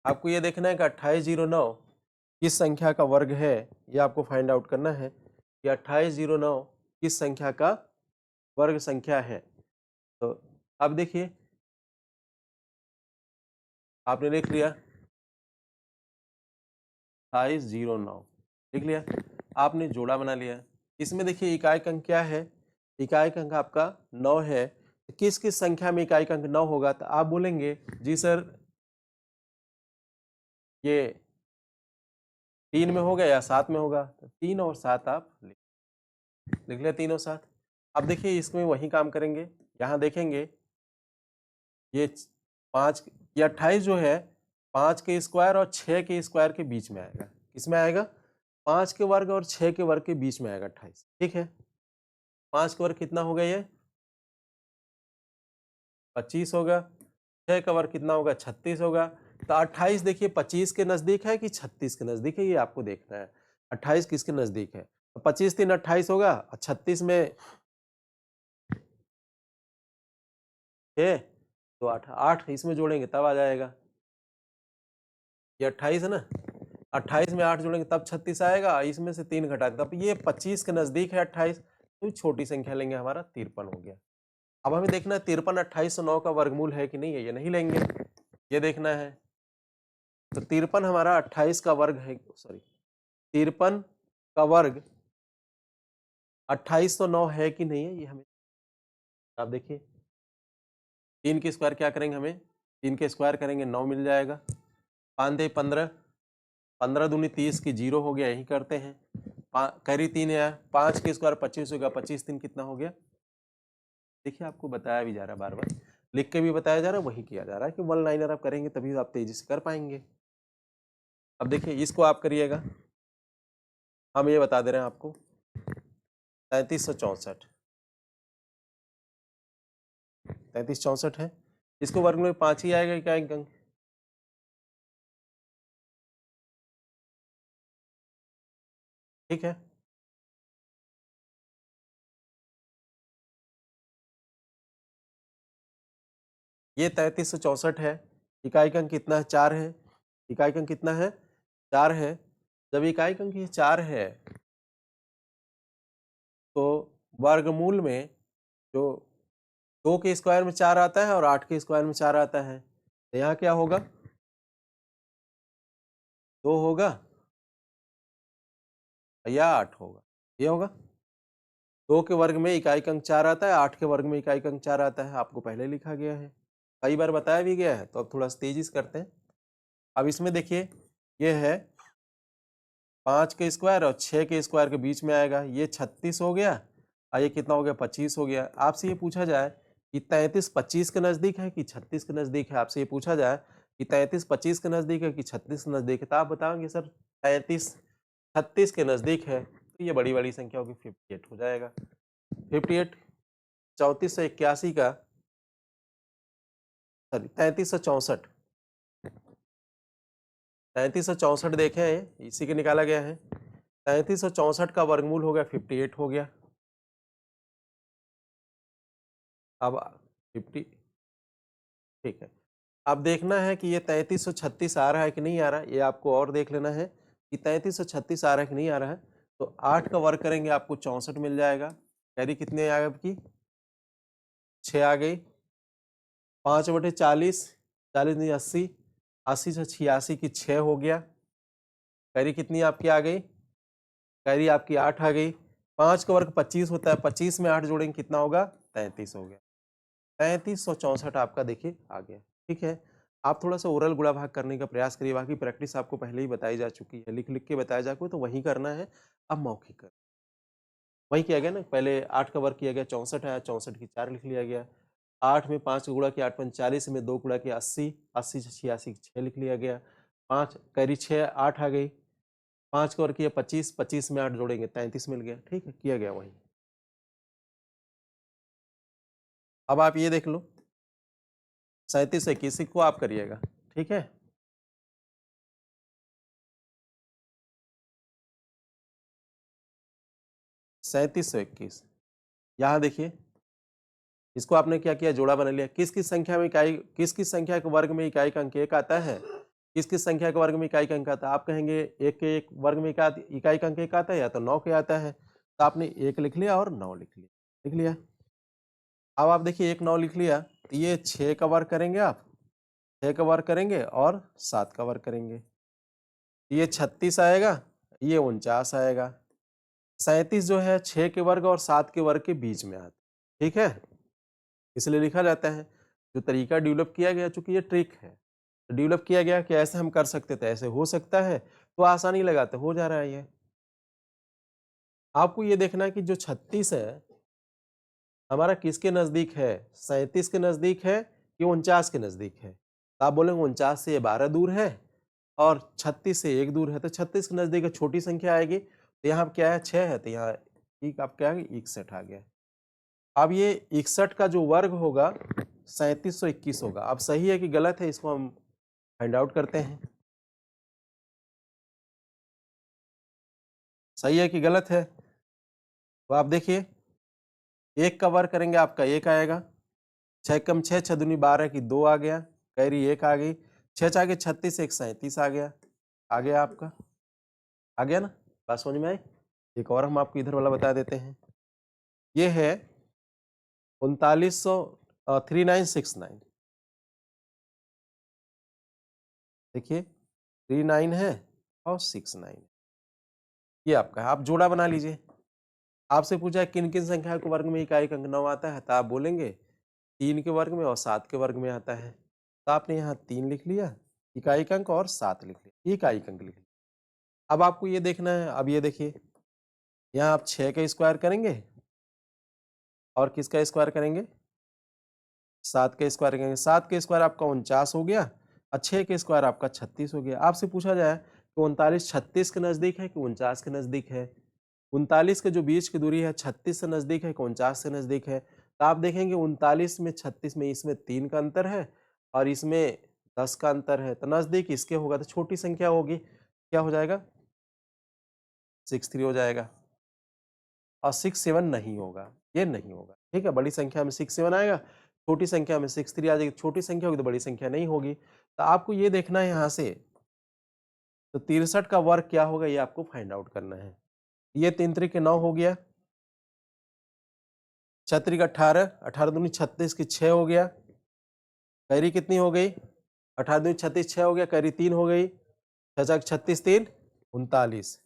आपको ये देखना है कि 2809 किस संख्या का वर्ग है, ये आपको फाइंड आउट करना है कि 2809 किस संख्या का वर्ग संख्या है। तो अब देखिए आपने लिख लिया 2809 लिख लिया, आपने जोड़ा बना लिया। इसमें देखिए इकाई अंक क्या है, इकाई अंक आपका 9 है। किस किस संख्या में इकाई अंक 9 होगा, तो आप बोलेंगे जी सर ये 3 में होगा या 7 में होगा, तो 3 और 7 आप लिख, लिख लिया तीनों साथ। अब देखिए इसमें वही काम करेंगे, यहाँ देखेंगे ये 5 ये 28 जो है 5 के स्क्वायर और 6 के स्क्वायर के बीच में आएगा। किसमें आएगा? 5 के वर्ग और 6 के वर्ग के बीच में आएगा 28। ठीक है, 5 का वर्ग कितना होगा? ये 25 होगा। 6 का वर्ग कितना होगा? 36 होगा। तो 28 देखिए 25 के नजदीक है कि 36 के नजदीक है, ये आपको देखना है। 28 किसके नजदीक है? तो 25 3 28 होगा और 36 में 6 तो 8 इसमें जोड़ेंगे तब आ जाएगा। ये 28 है ना, 28 में 8 जोड़ेंगे तब 36 आएगा, इसमें से 3 घटा तब ये 25 के नजदीक है 28, तो छोटी संख्या लेंगे, हमारा 53 हो गया। अब हमें देखना है 53 2809 का वर्गमूल है कि नहीं है, ये नहीं लेंगे, ये देखना है। तो 53 हमारा 28 का वर्ग है, सॉरी 53 का वर्ग 2809 है कि नहीं है, ये हमें आप देखिए। 3 के स्क्वायर क्या करेंगे, हमें 3 के स्क्वायर करेंगे 9 मिल जाएगा। 5 दे 15, 15 दूनी 30 की 0 हो गया, यही करते हैं। करी 3 है, 5 के स्क्वायर 25 होगा, 25 3 कितना हो गया? देखिए आपको बताया भी जा रहा है, बार बार लिख के भी बताया जा रहा है, वही किया जा रहा है कि वन लाइनर आप करेंगे तभी आप तेजी से कर पाएंगे। अब देखिए इसको आप करिएगा, हम ये बता दे रहे हैं आपको 3364 3364 है, इसको वर्ग में 5 ही आएगा, क्या अंक? ठीक है, ये 3364 है। इकाई अंक कितना है? 4 है। इकाई अंक कितना है? 4 है। जब इकाई अंक ये 4 है तो वर्गमूल में जो 2 के स्क्वायर में 4 आता है और 8 के स्क्वायर में 4 आता है, तो यहाँ क्या होगा? 2 होगा या 8 होगा, ये होगा। 2 के वर्ग में इकाई अंक 4 आता है, 8 के वर्ग में इकाई अंक 4 आता है, आपको पहले लिखा गया है, कई बार बताया भी गया है। तो अब थोड़ा तेजी से करते हैं। अब इसमें देखिए ये है 5 के स्क्वायर और 6 के स्क्वायर के बीच में आएगा, ये 36 हो गया और ये कितना हो गया? 25 हो गया। आपसे ये पूछा जाए कि 33 25 के नजदीक है कि 36 के नजदीक है, आपसे ये पूछा जाए कि 33 25 के नजदीक है कि 36 के नजदीक है, तो आप बताओगे सर 33 36 के नजदीक है, तो ये बड़ी बड़ी संख्या होगी, 58 हो जाएगा। 58 3481 का, सॉरी 3364 3364 देखें, इसी के निकाला गया है। 3364 का वर्गमूल हो गया 58 हो गया। अब 50, ठीक है। अब देखना है कि ये 3336 आ रहा है कि नहीं आ रहा है, ये आपको और देख लेना है कि 3336 आ रहा है कि नहीं आ रहा है। तो 8 का वर्ग करेंगे आपको 64 मिल जाएगा। कैरी कितने आ गए आपकी? 6 आ गई। 5/40, 40 नहीं 80, 80 से 86 की 6 हो गया। कैरी कितनी आपकी आ गई? कैरी आपकी 8 आ गई। 5 का वर्ग 25 होता है, 25 में 8 जोड़ेंगे कितना होगा? 33 हो गया। 3364 आपका देखिए आ गया। ठीक है, आप थोड़ा सा ओरल गुणा भाग करने का प्रयास करिए, बाकी प्रैक्टिस आपको पहले ही बताई जा चुकी है, लिख लिख के बताया जा चुका है, तो वही करना है। अब मौखिक कर वही किया गया ना, पहले 8 का वर्ग किया गया, 64 आया, 64 की 4 लिख लिया गया। 8 में 5 का गुणा किया, 8 पंच 40 में 2 गुणा किया 80, 80 से 86 की 6 लिख लिया गया। 5 कैरी 6 8 आ गई। 5 का वर्ग किया 25, 25 में 8 जोड़ेंगे 33 मिल गया। ठीक है, किया गया वही। अब आप ये देख लो 37 21 को आप करिएगा। ठीक है, 3721 यहाँ देखिए, इसको आपने क्या किया? जोड़ा बना लिया। किस किस संख्या में इकाई, किस किस संख्या के वर्ग में इकाई का अंक 1 आता है, किस किस संख्या के वर्ग में इकाई का अंक आता है? आप कहेंगे 1 के एक वर्ग में इकाई का अंक 1 आता है या तो 9 के आता है, तो आपने 1 लिख लिया और 9 लिख लिया। अब आप देखिए 1 9 लिख लिया, तो ये 6 का वर्ग करेंगे, आप 6 का वर्ग करेंगे और 7 का वर्ग करेंगे, ये 36 आएगा, ये 49 आएगा। 37 जो है 6 के वर्ग और 7 के वर्ग के बीच में आता है। ठीक है, इसलिए लिखा जाता है। जो तरीका डेवलप किया गया, चूंकि ये ट्रिक है, डेवलप किया गया कि ऐसे हम कर सकते थे, ऐसे हो सकता है, तो आसानी लगाते हो जा रहा है ये। आपको ये देखना है कि जो 36 है हमारा किसके नजदीक है, 37 के नजदीक है कि 49 के नजदीक है। तो आप बोलेंगे 49 से ये 12 दूर है और 36 से 1 दूर है, तो 36 के नजदीक छोटी संख्या आएगी। तो यहाँ क्या है, 6 है, तो यहाँ एक आप क्या है 61 आ गया। अब ये 61 का जो वर्ग होगा 3721 होगा। अब सही है कि गलत है, इसको हम फाइंड आउट करते हैं। सही है कि गलत है, तो आप देखिए 1 का वर्ग करेंगे आपका 1 आएगा, 6 कम 6, 6 दूनी 12 की 2 आ गया, कैरी 1 आ गई, 6 आगे 36, 1 37 आ गया आपका, आ गया ना, बात समझ में आई। एक और हम आपको इधर वाला बता देते हैं, ये है 3969, देखिए 39 है और 69, ये आपका है। आप जोड़ा बना लीजिए। आपसे पूछा है किन किन संख्या के वर्ग में इकाई अंक 9 आता है, तो आप बोलेंगे 3 के वर्ग में और 7 के वर्ग में आता है। तो आपने यहाँ 3 लिख लिया इकाई अंक और 7 लिख लिया, इकाई अंक लिख लिया। अब आपको ये देखना है, अब ये देखिए यहाँ आप 6 का स्क्वायर करेंगे और किसका स्क्वायर करेंगे, 7 का स्क्वायर करेंगे। 7 का स्क्वायर आपका 49 हो गया और 6 का स्क्वायर आपका 36 हो गया। आपसे पूछा जाए कि 39 36 के नजदीक है कि 49 के नजदीक है। 39 के जो बीच की दूरी है 36 से नजदीक है कि 49 से नजदीक है। तो आप देखेंगे 39 में 36 में इसमें 3 का अंतर है और इसमें 10 का अंतर है, तो नजदीक इसके होगा, तो छोटी संख्या होगी, क्या हो जाएगा 63 हो जाएगा और 67 नहीं होगा, ये नहीं होगा। ठीक है, बड़ी संख्या में 67 आएगा, छोटी संख्या में 63 आ जाएगी। छोटी संख्या होगी तो बड़ी संख्या नहीं होगी। तो आपको ये देखना है यहाँ से, तो 63 का वर्ग क्या होगा ये आपको फाइंड आउट करना है। ये 3 त्रिक 9 हो गया, 6 त्रिक 18, 18 दूनी 36 की 6 हो गया, कैरी कितनी हो गई 18 दूनी 36 6 हो गया, कैरी 3 हो गई, 6 36 3 39,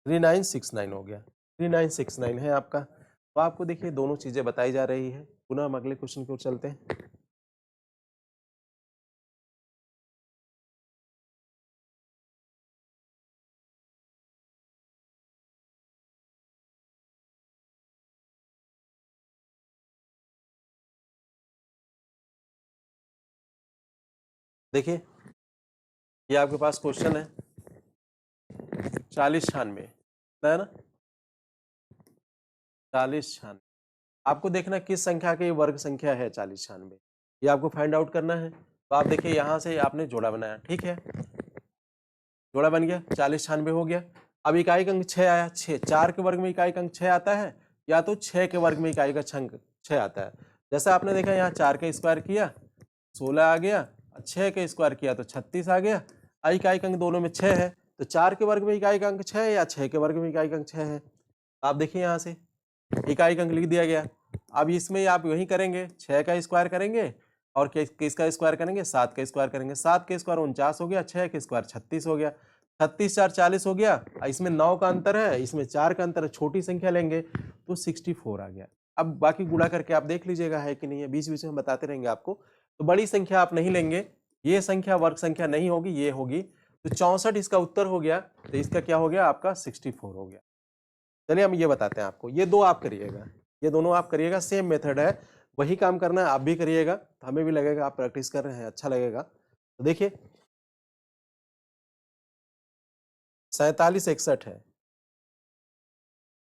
3969 हो गया, 3969 है आपका। तो आपको देखिए दोनों चीजें बताई जा रही है। पुनः हम अगले क्वेश्चन की ओर चलते हैं। देखिए ये आपके पास क्वेश्चन है 4096 है ना, 4096 आपको देखना किस संख्या की वर्ग संख्या है 4096, ये आपको फाइंड आउट करना है। तो आप देखिए यहाँ से आपने जोड़ा बनाया, ठीक है, जोड़ा बन गया 4096 हो गया। अब इकाई अंक 6 आया, 6 4 के वर्ग में इकाई अंक 6 आता है या तो 6 के वर्ग में इकाई का अंक 6 आता है। जैसे आपने देखा यहाँ 4 का स्क्वायर किया 16 आ गया, 6 का स्क्वायर किया तो 36 आ गया। इकाई अंक दोनों में 6 है, तो 4 के वर्ग में इकाई अंक 6 है या 6 के वर्ग में इकाई अंक 6 है। आप देखिए यहाँ से इकाई अंक लिख दिया गया। अब इसमें आप वही करेंगे, 6 का स्क्वायर करेंगे और किसका स्क्वायर करेंगे, 7 का स्क्वायर करेंगे। 7 का स्क्वायर 49 हो गया, 6 का स्क्वायर 36 हो गया, 36 4 40 हो गया। इसमें 9 का अंतर है, इसमें 4 का अंतर है, छोटी संख्या लेंगे तो 64 आ गया। अब बाकी गुणा करके आप देख लीजिएगा है कि नहीं है, बीच बीच में बताते रहेंगे आपको। तो बड़ी संख्या आप नहीं लेंगे, ये संख्या वर्ग संख्या नहीं होगी, ये होगी। तो 64 इसका उत्तर हो गया, तो इसका क्या हो गया आपका 64 हो गया। चलिए हम ये बताते हैं आपको, ये दो आप करिएगा, ये दोनों आप करिएगा, सेम मेथड है, वही काम करना है, आप भी करिएगा, तो हमें भी लगेगा आप प्रैक्टिस कर रहे हैं, अच्छा लगेगा। तो देखिए 4761 है।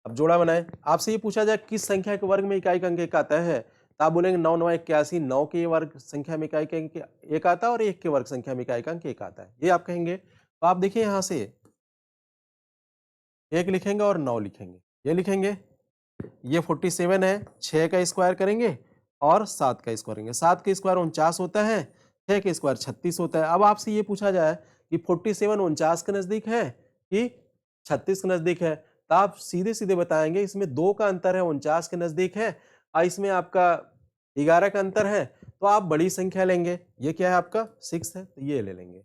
अब जोड़ा बनाए, आपसे ये पूछा जाए किस संख्या के वर्ग में इकाई का अंक एक आता है, तो आप बोलेंगे 9 9 81, 9 के वर्ग संख्या में इकाई का अंक एक आता है और 1 के वर्ग संख्या में इकाई का अंक एक आता है, ये आप कहेंगे। तो आप देखिए यहाँ से 1 लिखेंगे और 9 लिखेंगे, ये लिखेंगे, ये 47 है, 6 का स्क्वायर करेंगे और 7 का स्क्वायर करेंगे। 7 का स्क्वायर 49 होता है, 6 का स्क्वायर 36 होता है। अब आपसे ये पूछा जाए कि 47 49 के नजदीक है कि 36 के नजदीक है, तो आप सीधे सीधे बताएंगे इसमें 2 का अंतर है, 49 के नजदीक है और इसमें आपका 11 का अंतर है, तो आप बड़ी संख्या लेंगे। ये क्या है आपका 6 है, तो ये ले लेंगे,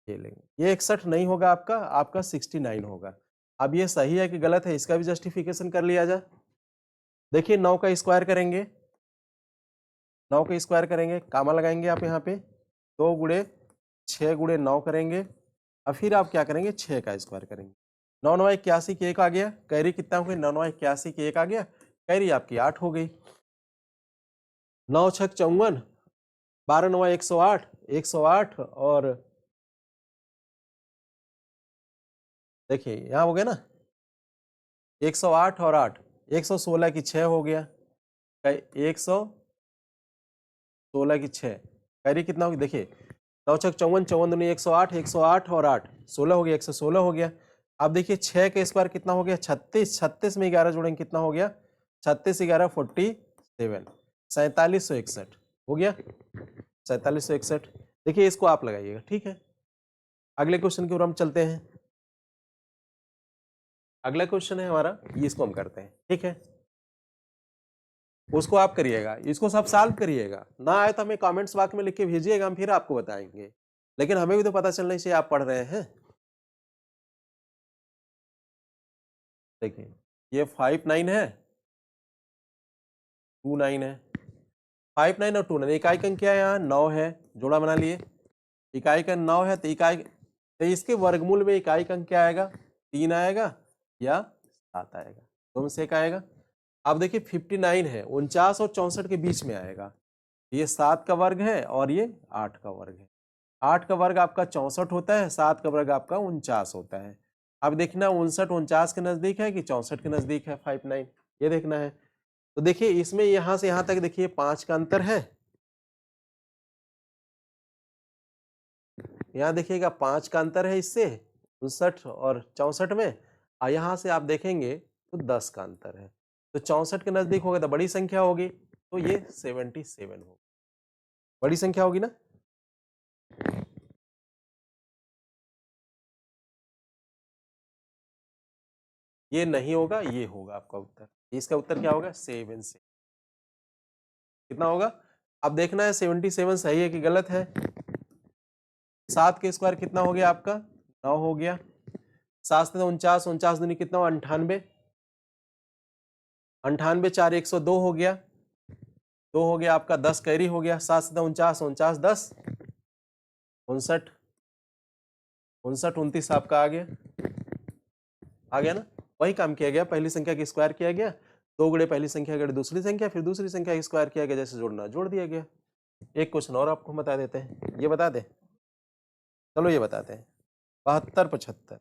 ये लेंगे। ये 61 नहीं होगा आपका, आपका 69 होगा। अब ये सही है कि गलत है, इसका भी जस्टिफिकेशन कर लिया जाए। देखिए 9 का स्क्वायर करेंगे, 9 का स्क्वायर करेंगे, कामा लगाएंगे आप यहाँ पे, 2 गुणे 6 गुणे 9 करेंगे और फिर आप क्या करेंगे 6 का स्क्वायर करेंगे। 9 9 81 की 1 आ गया, कैरी कितना हो गई, 9 9 81 की 1 आ गया, कैरी आपकी 8 हो गई। 9 6 54, 12 9 108, 108 और देखिए यहाँ हो गया ना 108 और 8, 116 की 6 हो गया, 116 की 6, कैरी कितना होगी, देखिए 9 6 54, 54 दूनी 108, 108 और 8 16 हो गया, 116 हो गया। अब देखिए 6 के स्क्वायर कितना हो गया, 36, 36 में 11 जोड़ेंगे कितना हो गया, 36 11 47, 4761 हो गया, 4761। देखिए इसको आप लगाइएगा, ठीक है। अगले क्वेश्चन की ओर हम चलते हैं। अगला क्वेश्चन है हमारा, ये इसको हम करते हैं, ठीक है। उसको आप करिएगा, इसको सब सॉल्व करिएगा, ना आए तो हमें कमेंट्स बॉक्स में लिख के भेजिएगा, हम फिर आपको बताएंगे, लेकिन हमें भी तो पता चलना चाहिए आप पढ़ रहे हैं। देखिए ये 5 9 है, 2 9 है, 5 9 और 2 9, इकाई अंक क्या है, यहाँ 9 है, जोड़ा बना लिए, इकाई अंक 9 है, तो इसके वर्गमूल में इकाई अंक क्या आएगा, 3 आएगा या 7 आएगा, दोनों से एक आएगा। अब देखिए 59 है, 49 और 64 के बीच में आएगा, ये 7 का वर्ग है और ये 8 का वर्ग है, 8 का वर्ग आपका 64 होता है, 7 का वर्ग आपका 49 होता है। अब देखना 59 49 के नजदीक है कि 64 के नजदीक है, 5 9 ये देखना है। तो देखिए इसमें यहां से यहां तक देखिए 5 का अंतर है, यहाँ देखिएगा 5 का अंतर है इससे 59 और 64 में, और यहाँ से आप देखेंगे तो 10 का अंतर है, तो 64 के नजदीक होगा तो बड़ी संख्या होगी, तो ये 77 होगी, बड़ी संख्या होगी ना। ये नहीं होगा, ये होगा आपका उत्तर, इसका उत्तर क्या होगा, 7 से कितना होगा। अब देखना है 77 सही है कि गलत है। 7 के स्क्वायर कितना हो गया आपका, 9 हो गया, 7 से 49, 49 दूनी कितना हो 98, 98 4 102 हो गया, 2 हो गया आपका, 10 कैरी हो गया, 7 से 49, 49 10 59, 59 29 आपका आ गया ना, वही काम किया गया, पहली संख्या की स्क्वायर किया गया, 2 गुणे पहली संख्या गड़े दूसरी संख्या, फिर दूसरी संख्या की स्क्वायर किया गया, जैसे जोड़ना जोड़ दिया गया। एक क्वेश्चन और आपको बता देते हैं, ये बता दें, चलो ये बताते हैं, 72 75,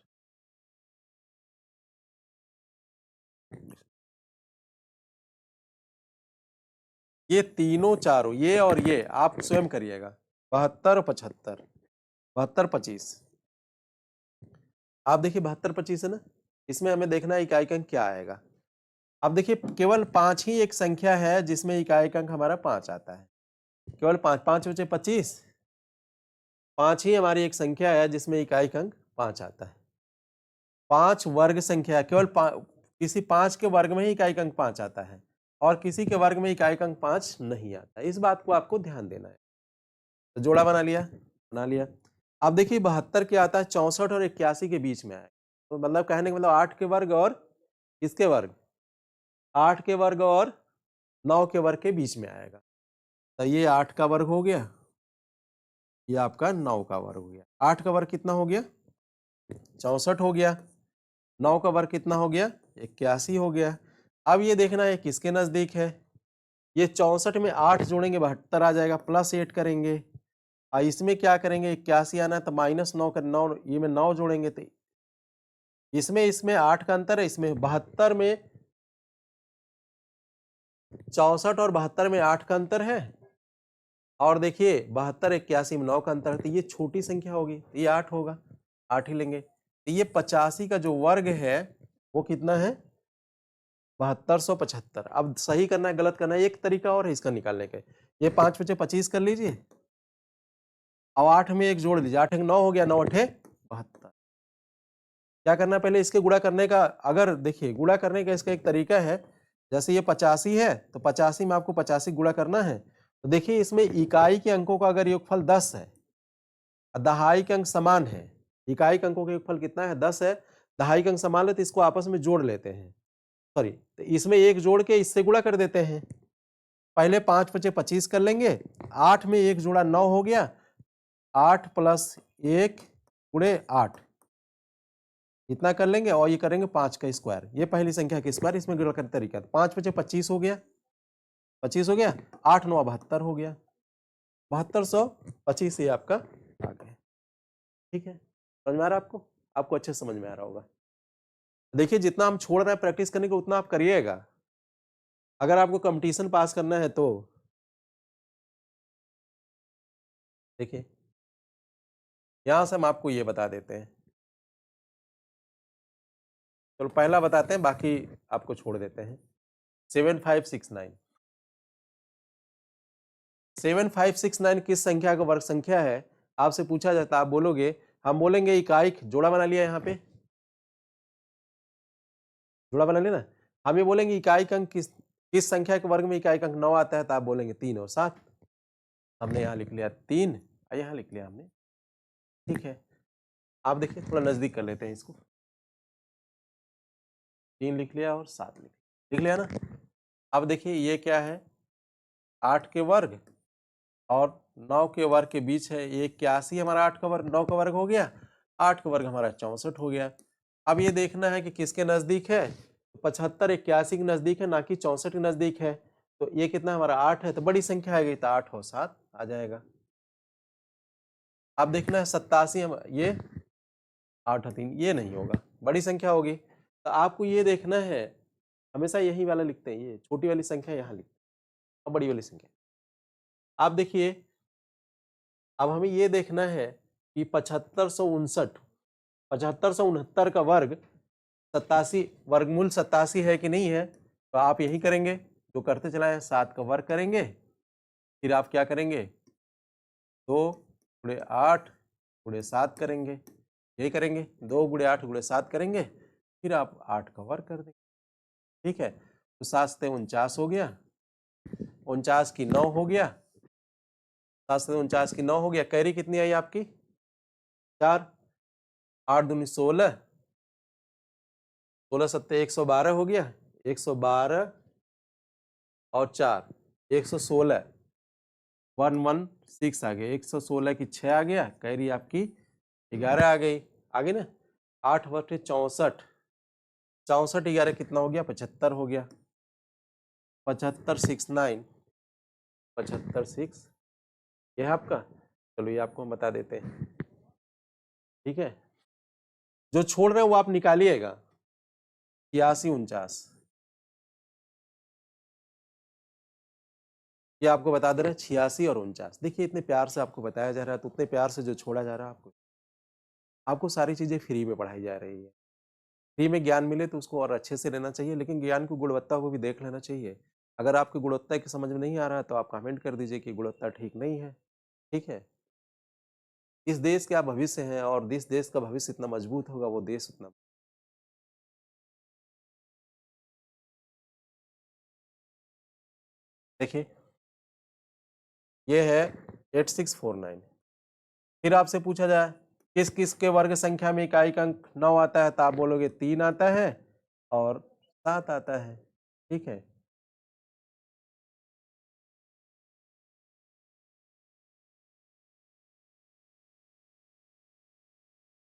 ये तीनों चारों, ये और ये आप स्वयं करिएगा, 72 75, 72 25, आप देखिए 72 25 है ना, इसमें हमें देखना है इकाई अंक क्या आएगा। अब देखिए केवल 5 ही एक संख्या है जिसमें इकाई अंक हमारा 5 आता है, केवल 5, 5 बचे 25, 5 ही हमारी एक संख्या है जिसमें इकाई अंक 5 आता है। 5 वर्ग संख्या, केवल किसी 5 के वर्ग में ही इकाई अंक 5 आता है और किसी के वर्ग में इकाई अंक 5 नहीं आता, इस बात को आपको ध्यान देना है। तो जोड़ा बना लिया। अब देखिए 72 क्या आता है, 64 और 81 के बीच में आए, तो मतलब कहने का मतलब 8 के वर्ग और किसके वर्ग, 8 के वर्ग और 9 के वर्ग के बीच में आएगा, तो ये 8 का वर्ग हो गया, ये आपका 9 का वर्ग हो गया, 8 का वर्ग कितना हो गया 64 हो गया, 9 का वर्ग कितना हो गया 81 हो गया। अब ये देखना है किसके नजदीक है, ये 64 में 8 जोड़ेंगे 72 आ जाएगा, प्लस 8 करेंगे, और इसमें क्या करेंगे 81 आना है तो -9 कर 9, ये में 9 जोड़ेंगे, तो इसमें 8 का अंतर है, इसमें 72 में 64 और 72 में 8 का अंतर है, और देखिए 72 81 में 9 का अंतर है, तो ये छोटी संख्या होगी, तो ये 8 होगा, 8 ही लेंगे। तो ये 85 का जो वर्ग है वो कितना है 7275। अब सही करना है गलत करना है, एक तरीका और है इसका निकालने का, ये 5 बचे 25 कर लीजिए और 8 में 1 जोड़ लीजिए, 8 1 9 हो गया, 9 8 72। क्या करना है पहले इसके गुणा करने का, अगर देखिए गुणा करने का इसका एक तरीका है, जैसे ये 85 है तो 85 में आपको 85 गुणा करना है, तो देखिए इसमें इकाई के अंकों का अगर योगफल 10 है, दहाई के अंक समान है, इकाई के अंकों का योगफल कितना है 10 है, दहाई के अंक समान है, तो इसको आपस में जोड़ लेते हैं, सॉरी तो इसमें 1 जोड़ के इससे गुणा कर देते हैं, पहले 5 बचे 25 कर लेंगे, 8 में 1 जोड़ा 9 हो गया, 8 + 1 × 8, इतना कर लेंगे और ये करेंगे 5 का स्क्वायर, ये पहली संख्या का स्क्वायर, इसमें गुणा करने का तरीका। 5 × 5 = 25 हो गया, 25 हो गया, 8 × 9 = 72 हो गया, 7225 ये आपका आ गया। ठीक है, समझ में आ रहा है आपको? आपको अच्छे से समझ में आ रहा होगा। देखिए जितना हम छोड़ रहे हैं प्रैक्टिस करने को उतना आप करिएगा, अगर आपको कंपटीशन पास करना है तो। देखिए यहां से हम आपको ये बता देते हैं, चलो पहला बताते हैं, बाकी आपको छोड़ देते हैं। 7569, 7569 किस संख्या का वर्ग संख्या है? आपसे पूछा जाता, आप बोलोगे, हम बोलेंगे इकाई, जोड़ा बना लिया यहाँ पे, जोड़ा बना लिया ना। हम ये बोलेंगे इकाई अंक किस संख्या के वर्ग में इकाई अंक 9 आता है, तो आप बोलेंगे 3 और 7। हमने यहाँ लिख लिया 3, यहाँ लिख लिया हमने। ठीक है, आप देखिए थोड़ा नजदीक कर लेते हैं इसको, 3 लिख लिया और 7 लिख लिया ना। अब देखिए ये क्या है, 8 के वर्ग और 9 के वर्ग के बीच है, ये 81 हमारा 8 का वर्ग, 9 का वर्ग हो गया, 8 का वर्ग हमारा 64 हो गया। अब ये देखना है कि किसके नजदीक है, 75 81 के नजदीक है, ना कि 64 के नजदीक है। तो ये कितना हमारा 8 है, तो बड़ी संख्या आ गई, तो 8 और 7 आ जाएगा। अब देखना है 87, ये 8 और 3 ये नहीं होगा, बड़ी संख्या होगी। तो आपको ये देखना है, हमेशा यही वाला लिखते हैं, ये छोटी वाली संख्या यहाँ लिखते हैं और बड़ी वाली संख्या। आप देखिए अब हमें ये देखना है कि 7569 का वर्ग 87 वर्गमूल 87 है कि नहीं है। तो आप यही करेंगे जो करते चला है, 7 का वर्ग करेंगे, फिर आप क्या करेंगे 2 × 8 × 7 करेंगे, यही करेंगे 2 × 8 × 7 करेंगे, फिर आप 8 का वर्ग कर देंगे। ठीक है, तो 7 से 49 हो गया, 49 की 9 हो गया, 7 से 49 की 9 हो गया, कैरी कितनी आई आपकी 4, 8 दूनी 16, 16 सत्ते 112 हो गया, 112 और 4 116, 116 आ गया, 116 की 6 आ गया, कैरी आपकी 11 आ गई, आ गई ना। 8 बटे 64, 64 11 कितना हो गया 75 हो गया, 75 69, 75 6 ये है आपका। चलो ये आपको हम बता देते हैं। ठीक है, जो छोड़ रहे हैं वो आप निकालिएगा, 81 49 ये आपको बता दे रहे हैं, 86 और 49। देखिए इतने प्यार से आपको बताया जा रहा है, तो उतने प्यार से जो छोड़ा जा रहा है आपको सारी चीजें फ्री में पढ़ाई जा रही है। फ्री में ज्ञान मिले तो उसको और अच्छे से लेना चाहिए, लेकिन ज्ञान की गुणवत्ता को भी देख लेना चाहिए। अगर आपकी गुणवत्ता की समझ में नहीं आ रहा है तो आप कमेंट कर दीजिए कि गुणवत्ता ठीक नहीं है। ठीक है, इस देश के आप भविष्य हैं, और जिस देश का भविष्य इतना मजबूत होगा वो देश उतना। देखिए ये है 8649। फिर आपसे पूछा जाए किस किस के वर्ग संख्या में इकाई का अंक 9 आता है, तो आप बोलोगे 3 आता है और 7 आता है। ठीक है,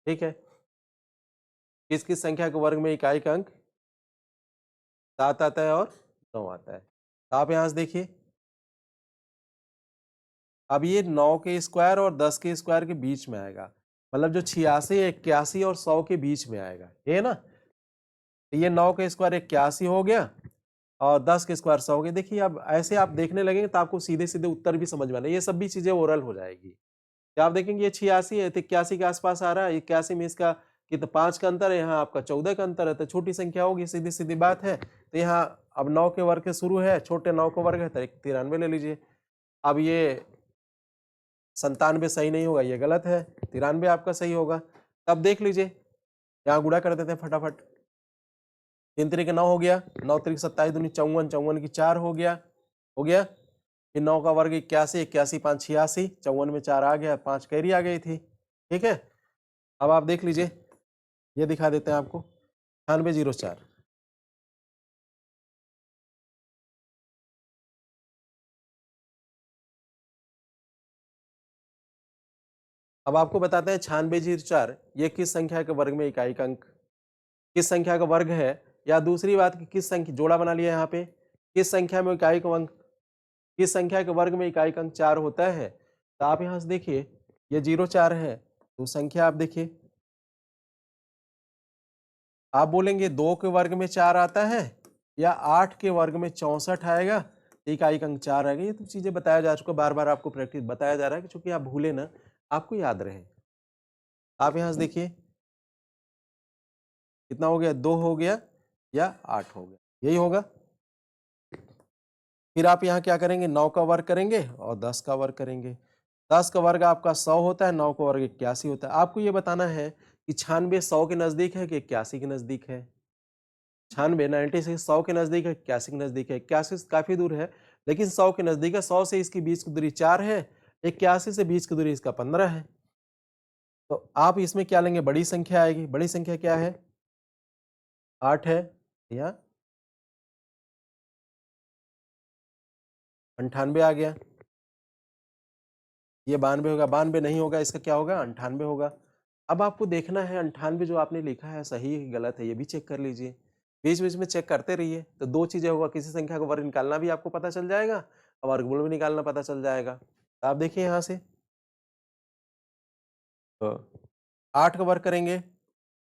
ठीक है, किस किस संख्या के वर्ग में इकाई का अंक 7 आता है और 9 आता है। तो आप यहां से देखिए, अब ये 9 के स्क्वायर और 10 के स्क्वायर के बीच में आएगा, मतलब जो 86 81 और 100 के बीच में आएगा, ये ना। तो ये 9 के स्क्वायर 81 हो गया और 10 के स्क्वायर 100 हो गया। देखिए अब ऐसे आप देखने लगेंगे तो आपको सीधे सीधे उत्तर भी समझ में आना, ये सब भी चीजें ओरल हो जाएगी। तो आप देखेंगे ये 86 है तो 81 के आसपास आ रहा है, 81 में इसका कितना 5 का अंतर है, यहाँ आपका 14 का अंतर है, तो छोटी संख्या होगी, सीधी सीधी बात है। तो यहाँ अब 9 के वर्ग से शुरू है, छोटे 9 का वर्ग है, तो 93 ले लीजिए। अब ये 97 सही नहीं होगा, ये गलत है, 93 आपका सही होगा। तब देख लीजिए, यहाँ गुणा कर देते हैं फटाफट। 3 3 9 हो गया, 9 3 27 दूनी 54, 54 की 4 हो गया, हो गया। फिर 9 का वर्ग 81, 81 5 86, 54 में 4 आ गया, 5 कैरी आ गई थी। ठीक है, अब आप देख लीजिए, ये दिखा देते हैं आपको 9804। अब आपको बताते हैं 9604 ये किस संख्या के वर्ग में इकाई का अंक किस संख्या का वर्ग है, या दूसरी बात कि किस संख्या, जोड़ा बना लिया यहाँ पे, किस संख्या में इकाई का अंक, किस संख्या के वर्ग में इकाई का अंक 4 होता है। तो आप यहाँ से देखिए ये 0 4 है, तो संख्या आप देखिए, आप बोलेंगे 2 के वर्ग में 4 आता है या 8 के वर्ग में 64 आएगा, इकाई का अंक 4 आएगा। ये तो चीजें बताया जा चुका, बार बार आपको प्रैक्टिस बताया जा रहा है कि चूंकि आप भूले ना, आपको याद रहे। आप यहाँ से देखिए कितना हो गया, 2 हो गया या 8 हो गया, यही होगा। फिर आप यहाँ क्या करेंगे, 9 का वर्ग करेंगे और 10 का वर्ग करेंगे। 10 का वर्ग आपका 100 होता है, 9 का वर्ग 81 होता है। आपको ये बताना है कि 96 100 के नजदीक है कि 81 के नजदीक है। 96 96 100 के नजदीक है, 81 के नजदीक है। 81 से काफी दूर है लेकिन 100 के नजदीक है। 100 से इसकी बीच की दूरी 4 है, 81 से बीच की दूरी इसका 15 है। तो आप इसमें क्या लेंगे, बड़ी संख्या आएगी। बड़ी संख्या क्या है, 8 है या 98 आ गया। ये 92 होगा, 92 नहीं होगा, इसका क्या होगा, 98 होगा। अब आपको देखना है 98 जो आपने लिखा है सही है गलत है, ये भी चेक कर लीजिए। बीच बीच में चेक करते रहिए। तो दो चीजें होगा, किसी संख्या का वर्ग निकालना भी आपको पता चल जाएगा और वर्गमूल भी निकालना पता चल जाएगा। तो आप देखिए यहाँ से तो 8 का वर्ग करेंगे,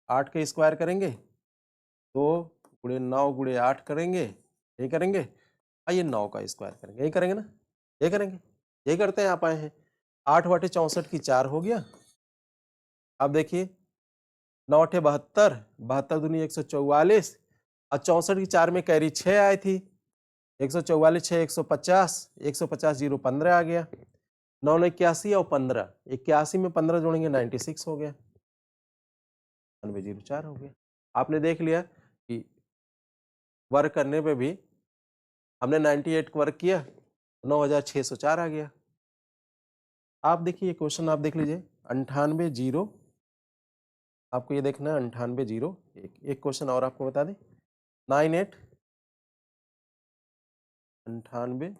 8 के स्क्वायर करेंगे, 2 गुणे 9 गुणे 8 करेंगे, यही करेंगे। ये 9 का स्क्वायर करेंगे, यही करेंगे ना, यही करेंगे, यही करते हैं। आप आए हैं 8 बटे 64 की 4 हो गया। अब देखिए 9 अठे 72, 72 दूनी 144 और 64 की 4 में कैरी 6 आई थी, 144 6 150, 150 0 15 आ गया। 9 81 और 15, 81 में 15 जोड़ेंगे 96 हो गया, 90 4 हो गया। आपने देख लिया कि वर्ग करने पे भी हमने 98 का वर्ग किया, 9604 आ गया। आप देखिए क्वेश्चन आप देख लीजिए, 98 0, आपको ये देखना है 98 0 एक क्वेश्चन और आपको बता दें, 98 98।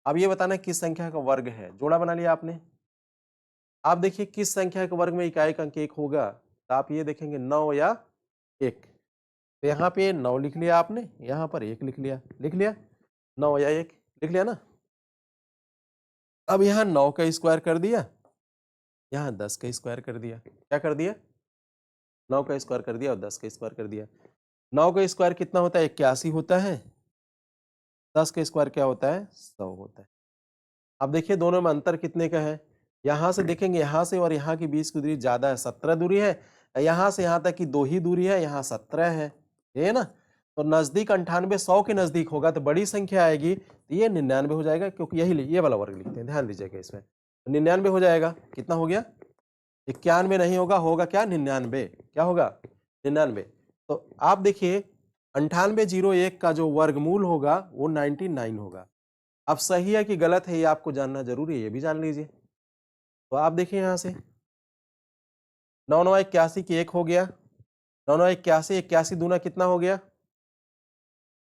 अब ये बताना है किस संख्या का वर्ग है, जोड़ा बना लिया आपने। आप देखिए किस संख्या के वर्ग में इकाई का अंक 1 होगा, तो आप ये देखेंगे 9 या 1। तो यहाँ पे 9 लिख लिया आपने, यहाँ पर 1 लिख लिया, 9 या 1 लिख लिया ना। अब यहाँ 9 का स्क्वायर कर दिया, यहाँ 10 का स्क्वायर कर दिया। क्या कर दिया, 9 का स्क्वायर कर दिया और 10 का स्क्वायर कर दिया। 9 का स्क्वायर कितना होता है, 81 होता है। 10 का स्क्वायर क्या होता है, 100 होता है। अब देखिए दोनों में अंतर कितने का है, यहाँ से देखेंगे, यहाँ से और यहाँ के बीच की दूरी ज्यादा है, 17 दूरी है। यहाँ से यहाँ तक की 2 ही दूरी है, यहाँ 17 है, ये ना। तो नजदीक 98 100 के नजदीक होगा तो बड़ी संख्या आएगी, तो ये 99 हो जाएगा, क्योंकि यही ये वाला वर्ग लिखते हैं, ध्यान दीजिएगा इसमें। तो 99 हो जाएगा, कितना हो गया, 91 नहीं होगा, होगा क्या 99, क्या होगा 99। तो आप देखिए 98 01 का जो वर्गमूल होगा वो 99 होगा। अब सही है कि गलत है ये आपको जानना जरूरी है, ये भी जान लीजिए। तो आप देखिए यहाँ से 9 9 81 की 1 हो गया, 9 9 81, 81 दूना कितना हो गया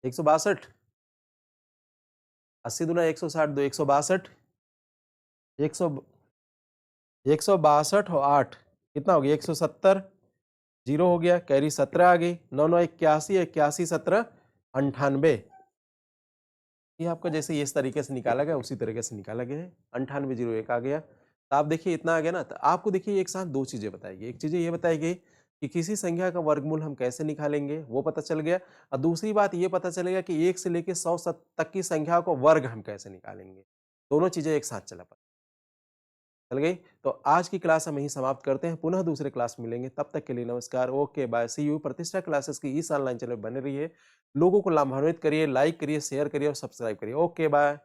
162, 80 दूना 160 दो 162, 162 और 8 कितना हो गया 170, 0 हो गया, कैरी 17 आ गई। 9 9 81, 81 17 98। ये आपका जैसे इस तरीके से निकाला गया उसी तरीके से निकाला गया है, 98 01 आ गया। तो आप देखिए इतना आ गया ना। तो आपको देखिए एक साथ दो चीजें बताएगी, एक चीज ये बताएगी कि किसी संख्या का वर्गमूल हम कैसे निकालेंगे, वो पता चल गया। और दूसरी बात ये पता चलेगा कि 1 से लेकर 100 तक की संख्या को वर्ग हम कैसे निकालेंगे। दोनों चीजें एक साथ चल गई। तो आज की क्लास हम यहीं समाप्त करते हैं, पुनः दूसरे क्लास में मिलेंगे। तब तक के लिए नमस्कार, ओके बाय, सी यू। प्रतिष्ठा क्लासेस की इस ऑनलाइन चैनल बने रहिए, लोगों को लाभान्वित करिए, लाइक करिए, शेयर करिए और सब्सक्राइब करिए। Okay bye.